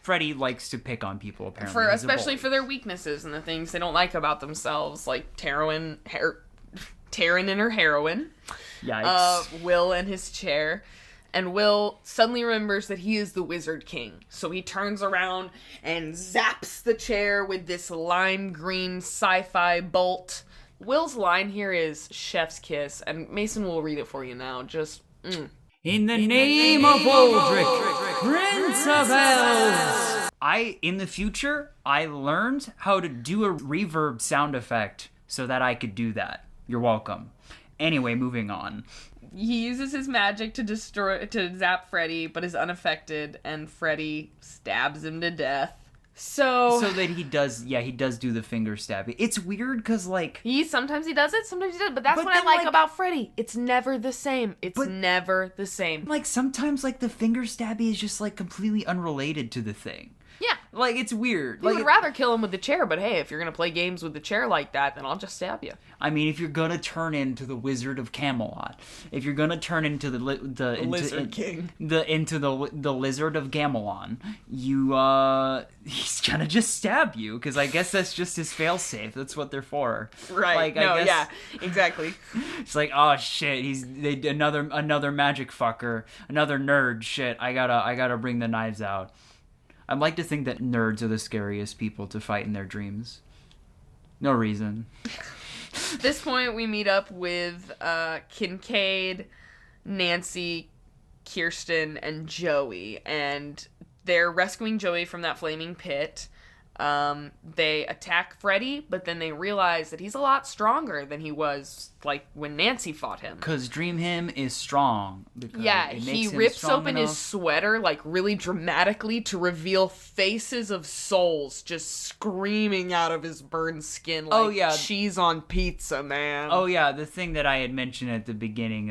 Freddy likes to pick on people, apparently. Especially for their weaknesses and the things they don't like about themselves, like Taryn and her heroin. Yikes. Will and his chair. And Will suddenly remembers that he is the Wizard King. So he turns around and zaps the chair with this lime green sci-fi bolt. Will's line here is chef's kiss, and Mason will read it for you now. Just, In the name of Aldrich, Prince of Elves. In the future, I learned how to do a reverb sound effect so that I could do that. You're welcome. Anyway, moving on. He uses his magic to zap Freddy, but is unaffected, and Freddy stabs him to death. So that he does do the finger stabbing. It's weird because, like... Sometimes he does it, sometimes he doesn't. But that's what I like about Freddy. It's never the same. Never the same. Like, sometimes, like, the finger stabby is just, like, completely unrelated to the thing. Yeah. Like, it's weird. You would rather kill him with the chair, but hey, if you're going to play games with the chair like that, then I'll just stab you. I mean, if you're going to turn into the Wizard of Camelot, if you're going to turn into the Lizard King, into the Lizard of Gamelon, he's going to just stab you, because I guess that's just his failsafe. That's what they're for. Right. Like, yeah, exactly. It's like, oh shit, another magic fucker, another nerd. Shit, I gotta bring the knives out. I'd like to think that nerds are the scariest people to fight in their dreams. No reason. At this point, we meet up with Kincaid, Nancy, Kirsten, and Joey, and they're rescuing Joey from that flaming pit. They attack Freddy, but then they realize that he's a lot stronger than he was, like, when Nancy fought him. Because Dream Him is strong. He rips open his sweater, like, really dramatically to reveal faces of souls just screaming out of his burned skin like cheese on pizza, man. Oh, yeah, the thing that I had mentioned at the beginning,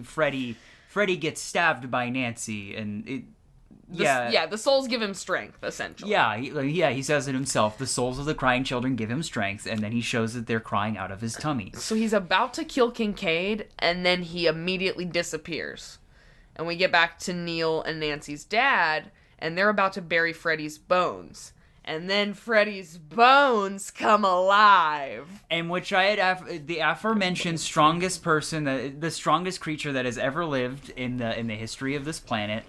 Freddy gets stabbed by Nancy, and it... the souls give him strength, essentially. He says it himself. The souls of the crying children give him strength, and then he shows that they're crying out of his tummy. So he's about to kill Kincaid, and then he immediately disappears. and we get back to Neil and Nancy's dad, and they're about to bury Freddy's bones. And then Freddy's bones come alive. In which I had the aforementioned strongest person, the strongest creature that has ever lived in the history of this planet,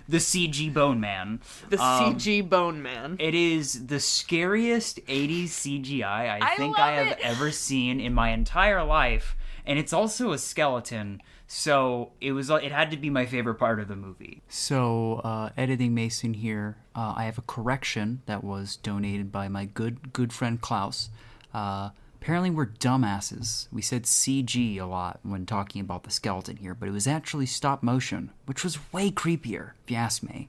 the CG Bone Man. The CG Bone Man. It is the scariest 80s CGI I think I have ever seen in my entire life. And it's also a skeleton, so it had to be my favorite part of the movie. So, editing Mason here, I have a correction that was donated by my good friend Klaus. Apparently we're dumbasses. We said CG a lot when talking about the skeleton here, but it was actually stop motion, which was way creepier, if you ask me.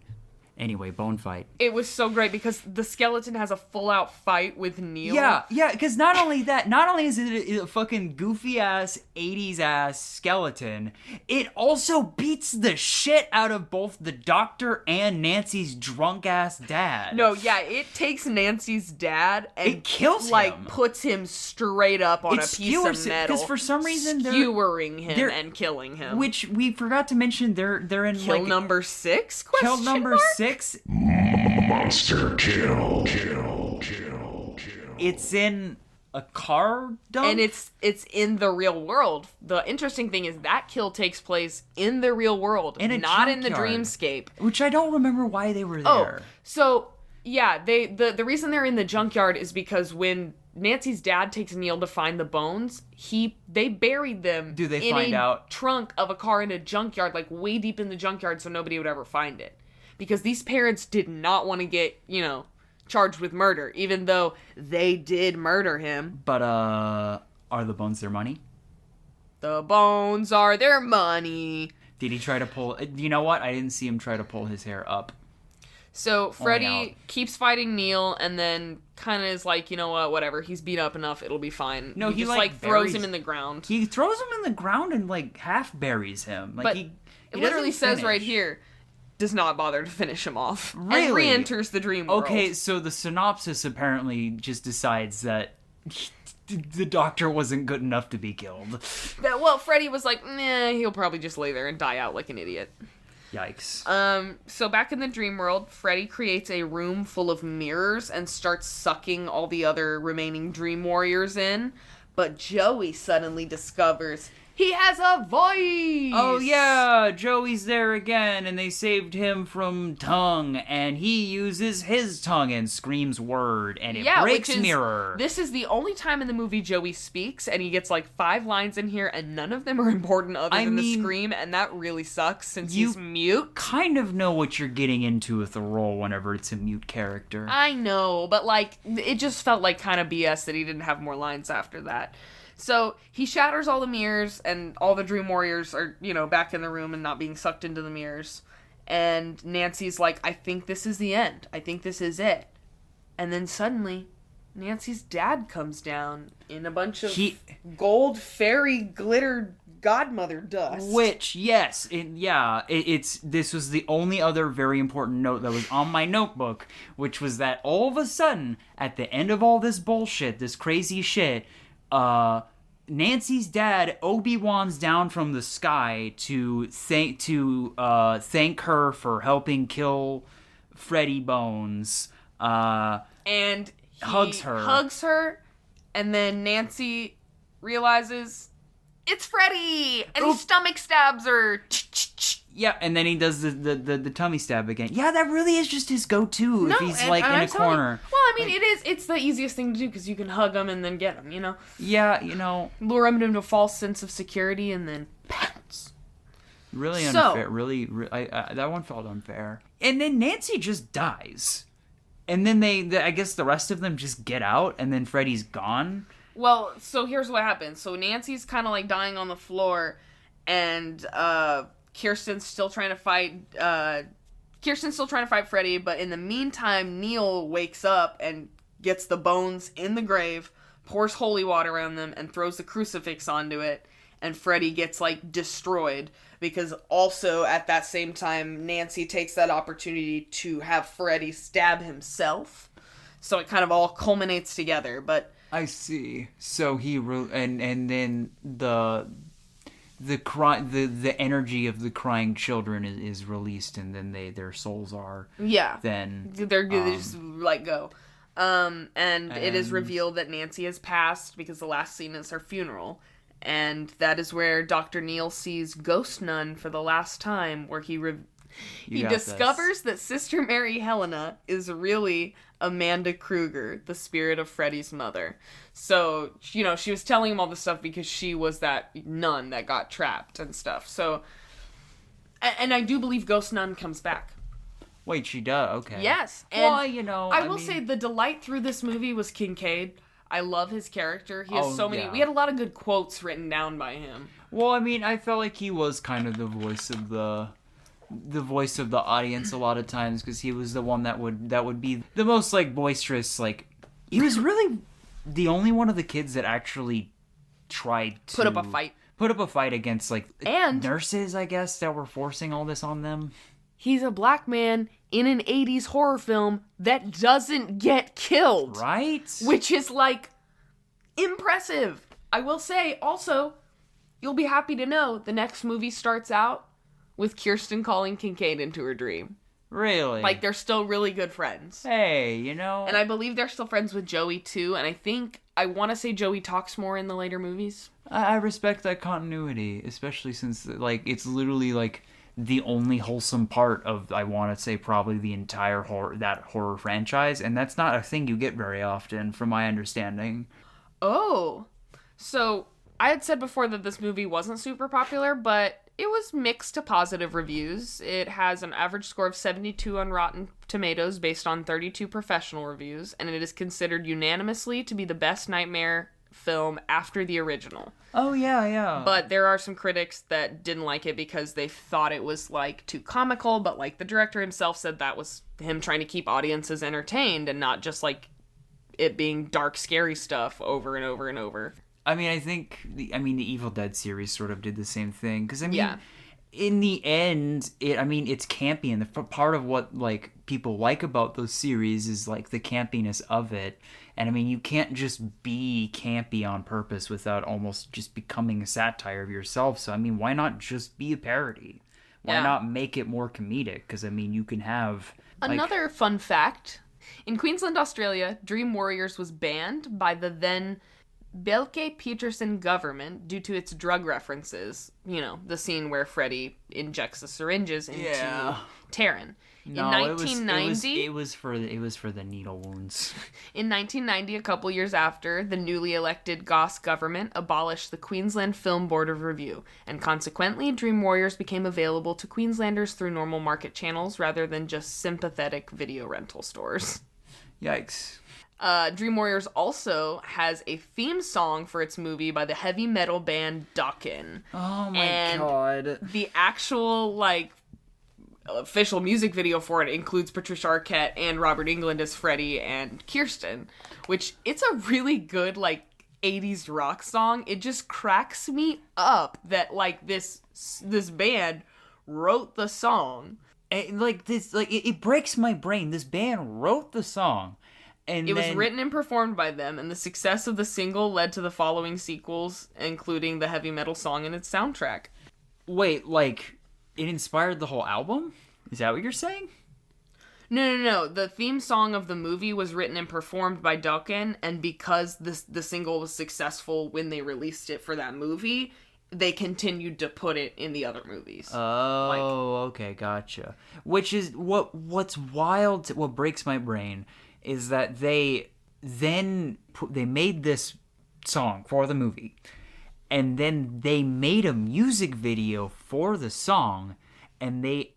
Anyway, bone fight. It was so great because the skeleton has a full-out fight with Neil. Yeah, because not only is it a fucking goofy-ass, 80s-ass skeleton, it also beats the shit out of both the doctor and Nancy's drunk-ass dad. No, yeah, it takes Nancy's dad and it kills him. Puts him straight up on a piece of metal. Because for some reason skewering him and killing him. Which we forgot to mention, they're in kill number 6? Kill number 6? Monster kill. It's in a car dump? And it's in the real world. The interesting thing is that kill takes place in the real world, not in the dreamscape. Which I don't remember why they were there. Oh, so yeah, the reason they're in the junkyard is because when Nancy's dad takes Neil to find the bones, they buried them in a trunk of a car in a junkyard, like way deep in the junkyard, so nobody would ever find it. Because these parents did not want to get, charged with murder, even though they did murder him. But, are the bones their money? The bones are their money. Did he try to pull... You know what? I didn't see him try to pull his hair up. So, Freddy keeps fighting Neil, and then kind of is like, you know what, whatever, he's beat up enough, it'll be fine. No, he just, throws him in the ground. He throws him in the ground and, half buries him. But it literally says right here, does not bother to finish him off. Really? And re-enters the dream world. Okay, so the synopsis apparently just decides that the doctor wasn't good enough to be killed. Well, Freddy was like, nah, he'll probably just lay there and die out like an idiot. Yikes. So back in the dream world, Freddy creates a room full of mirrors and starts sucking all the other remaining dream warriors in. But Joey suddenly discovers he has a voice! Oh yeah, Joey's there again, and they saved him from tongue, and he uses his tongue and screams word, and it breaks mirror. This is the only time in the movie Joey speaks, and he gets 5 lines in here, and none of them are important other than the scream, and that really sucks since he's mute. Kind of know what you're getting into with the role whenever it's a mute character. I know, but it just felt like kind of BS that he didn't have more lines after that. So he shatters all the mirrors, and all the dream warriors are, back in the room and not being sucked into the mirrors. And Nancy's like, I think this is the end. I think this is it. And then suddenly, Nancy's dad comes down in a bunch of gold fairy glitter godmother dust. Which, yes, this was the only other very important note that was on my notebook, which was that all of a sudden, at the end of all this bullshit, this crazy shit, Nancy's dad Obi-Wan's down from the sky to thank her for helping kill Freddy Bones. And he hugs her, and then Nancy realizes it's Freddy, and he stomach stabs her. Yeah, and then he does the tummy stab again. Yeah, that really is just his go-to if he's in a corner. It's the easiest thing to do because you can hug him and then get him, Yeah, lure him into a false sense of security and then pounce. Really unfair. That one felt unfair. And then Nancy just dies, and then I guess the rest of them just get out, and then Freddy's gone. Well, so here's what happens. So Nancy's kind of dying on the floor, and Kirsten's still trying to fight Freddy, but in the meantime, Neil wakes up and gets the bones in the grave, pours holy water on them, and throws the crucifix onto it, and Freddy gets, destroyed, because also, at that same time, Nancy takes that opportunity to have Freddy stab himself, so it kind of all culminates together, but... I see. So he... and then the the energy of the crying children is released, and then their souls are then they just let go. And it is revealed that Nancy has passed because the last scene is her funeral. And that is where Dr. Neal sees Ghost Nun for the last time, where he discovers that Sister Mary Helena is really Amanda Kruger, the spirit of Freddy's mother. So, she was telling him all this stuff because she was that nun that got trapped and stuff. So, and I do believe Ghost Nun comes back. Wait, she does? Okay. Yes. And well, I will say the delight through this movie was Kincaid. I love his character. He has so many... Yeah. We had a lot of good quotes written down by him. Well, I mean, I felt like he was kind of the voice of the audience a lot of times, because he was the one that would be the most, like, boisterous, like... He was really the only one of the kids that actually tried to... Put up a fight against, like, nurses, I guess, that were forcing all this on them. He's a black man in an 80s horror film that doesn't get killed. Right? Which is, like, impressive. I will say, also, you'll be happy to know the next movie starts out with Kirsten calling Kincaid into her dream. Really? Like, they're still really good friends. Hey, And I believe they're still friends with Joey, too. And I want to say Joey talks more in the later movies. I respect that continuity, especially since, like, it's literally, like... the only wholesome part of, I want to say, probably the entire horror franchise, and that's not a thing you get very often, from my understanding. Oh, so I had said before that this movie wasn't super popular, but it was mixed to positive reviews. It has an average score of 72 on Rotten Tomatoes based on 32 professional reviews, and it is considered unanimously to be the best Nightmare film after the original. Oh, yeah. But there are some critics that didn't like it because they thought it was, like, too comical, but, like, the director himself said that was him trying to keep audiences entertained and not just, like, it being dark, scary stuff over and over and over. I mean, I think, the Evil Dead series sort of did the same thing, because, in the end, it's campy, and the part of what, like, people like about those series is, like, the campiness of it. And, you can't just be campy on purpose without almost just becoming a satire of yourself. So, why not just be a parody? Why not make it more comedic? Because, you can have... Another fun fact. In Queensland, Australia, Dream Warriors was banned by the then Belke Peterson government due to its drug references. The scene where Freddy injects the syringes into Taryn. No, in 1990, it was for the needle wounds. In 1990, a couple years after, the newly elected Goss government abolished the Queensland Film Board of Review, and consequently, Dream Warriors became available to Queenslanders through normal market channels rather than just sympathetic video rental stores. Yikes. Dream Warriors also has a theme song for its movie by the heavy metal band Dokken. Oh my god. The actual, like, official music video for it includes Patricia Arquette and Robert Englund as Freddy and Kirsten, which it's a really good, like, 80s rock song. It just cracks me up that, like, this band wrote the song. And, like, this, like, it breaks my brain. This band wrote the song. And it was written and performed by them, and the success of the single led to the following sequels, including the heavy metal song and its soundtrack. Wait, like... It inspired the whole album? Is that what you're saying? No. The theme song of the movie was written and performed by Dokken, and because the single was successful when they released it for that movie, they continued to put it in the other movies. Oh, okay, gotcha. Which is what's wild, what breaks my brain, is that they made this song for the movie. And then they made a music video for the song, and they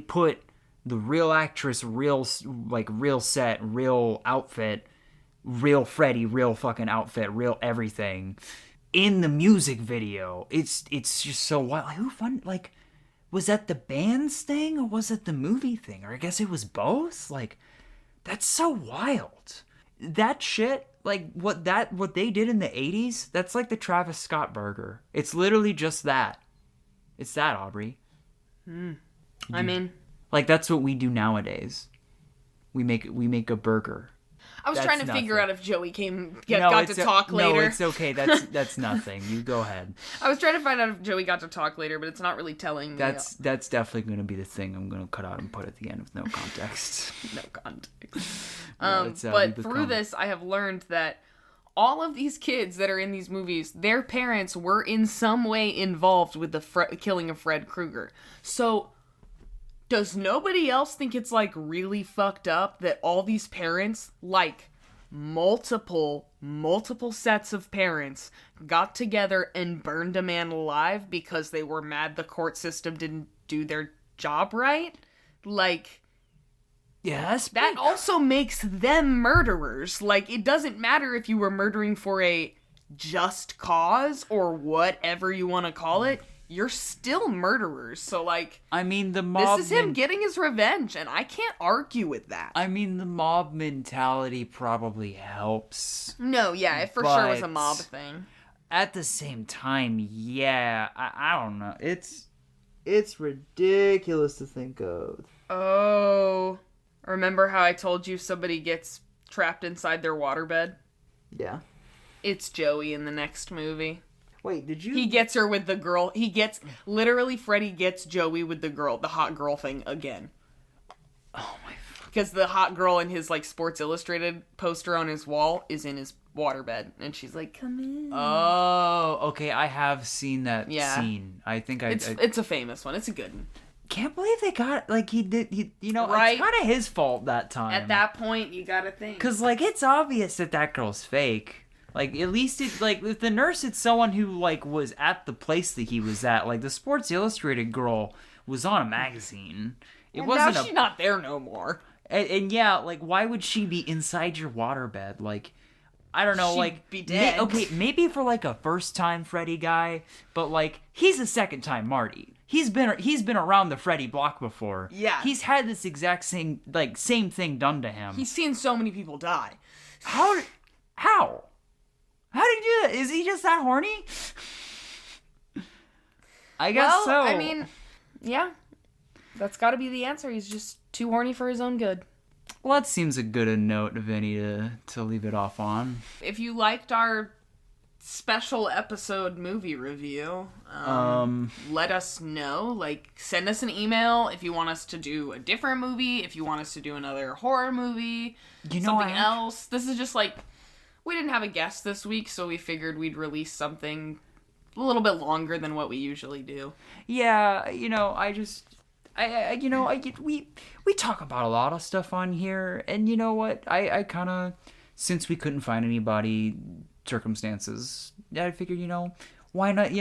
put the real actress, real set, real outfit, real Freddy, real fucking outfit, real everything in the music video. It's just so wild. Like, who fun? Like, was that the band's thing or was it the movie thing? Or I guess it was both. Like, that's so wild. That shit. Like, what they did in the 80s, that's like the Travis Scott burger. It's literally just that. It's that, Aubrey. Like, that's what we do nowadays. We make a burger. I was trying to nothing. figure out if Joey got to talk later. No, it's okay. That's nothing. You go ahead. I was trying to find out if Joey got to talk later, but it's not really telling me. That's definitely going to be the thing I'm going to cut out and put at the end with no context. No context. But through this, I have learned that all of these kids that are in these movies, their parents were in some way involved with the killing of Fred Krueger. So, does nobody else think it's, like, really fucked up that all these parents, like, multiple sets of parents got together and burned a man alive because they were mad the court system didn't do their job right? Like... Yes, that also makes them murderers. Like, it doesn't matter if you were murdering for a just cause or whatever you want to call it. You're still murderers. So, like, I mean, the mob... This is him getting his revenge, and I can't argue with that. I mean, the mob mentality probably helps. No, yeah, it for sure was a mob thing. At the same time, yeah, I don't know. It's ridiculous to think of. Oh... Remember how I told you somebody gets trapped inside their waterbed? Yeah. It's Joey in the next movie. Wait, did you... He gets her with the girl. Literally, Freddy gets Joey with the hot girl thing again. Oh my... Because the hot girl in his, like, Sports Illustrated poster on his wall is in his waterbed. And she's like, come in. Oh, okay, I have seen that scene. I think It's a famous one. It's a good one. Can't believe they got, like, right? It's kind of his fault that time. At that point, you gotta think. Because, like, it's obvious that girl's fake. Like, at least if the nurse is someone who, like, was at the place that he was at. Like, the Sports Illustrated girl was on a magazine. Now she's not there no more. And yeah, like, why would she be inside your waterbed? Like, I don't know, She'd be dead. Maybe for, like, a first-time Freddy guy, but, like, he's a second-time Marty. He's been around the Freddy block before. Yeah. He's had this exact same thing done to him. He's seen so many people die. How? How did he do that? Is he just that horny? I guess so. I mean, yeah. That's gotta be the answer. He's just too horny for his own good. Well, that seems a good a note of any to leave it off on. If you liked our special episode movie review, let us know. Like, send us an email if you want us to do a different movie, if you want us to do another horror movie, something else. This is just like, we didn't have a guest this week, so we figured we'd release something a little bit longer than what we usually do. Yeah, we talk about a lot of stuff on here, and you know what? I kind of, since we couldn't find anybody, circumstances, I figured, why not,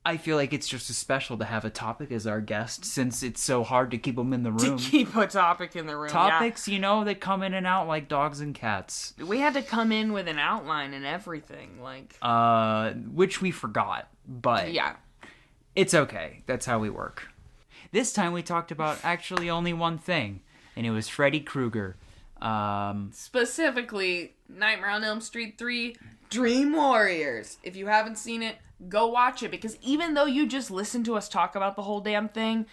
I feel like it's just as special to have a topic as our guest, since it's so hard to keep them in the room. To keep a topic in the room, Topics, they come in and out like dogs and cats. We had to come in with an outline and everything, like... which we forgot, but... Yeah. It's okay. That's how we work. This time we talked about actually only one thing, and it was Freddy Krueger. Specifically, Nightmare on Elm Street 3, Dream Warriors. If you haven't seen it, go watch it, because even though you just listened to us talk about the whole damn thing,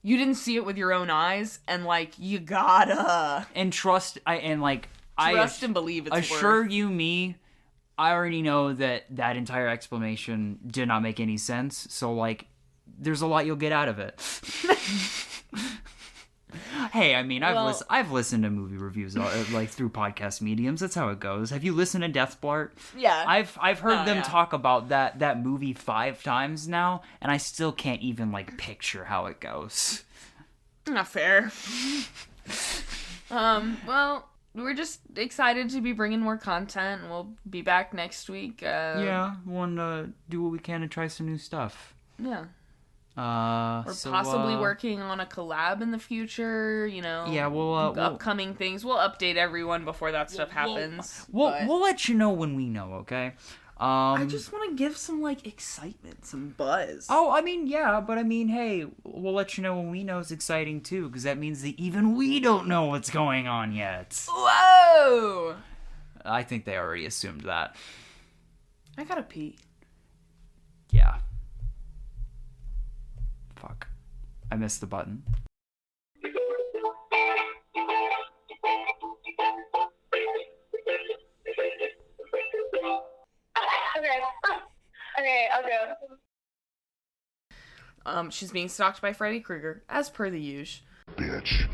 you didn't see it with your own eyes, and, like, you gotta... And trust and believe it's assure worth. You me, I already know that entire explanation did not make any sense, so, like, there's a lot you'll get out of it. Hey, I mean, I've listened to movie reviews like through podcast mediums. That's how it goes. Have you listened to Death Blart? Yeah, I've heard them talk about that movie 5 times now, and I still can't even like picture how it goes. Not fair. Well, we're just excited to be bringing more content. We'll be back next week. Want to do what we can to try some new stuff. Yeah. We're possibly working on a collab in the future, Yeah, we'll upcoming things. We'll update everyone before that stuff happens. We'll let you know when we know, okay? I just want to give some, like, excitement, some buzz. Oh, I mean, yeah, but I mean, hey, we'll let you know when we know it's exciting, too, because that means that even we don't know what's going on yet. Whoa! I think they already assumed that. I gotta pee. Yeah. Fuck. I missed the button. Okay. Okay, I'll go. She's being stalked by Freddy Krueger, as per the usual. Bitch.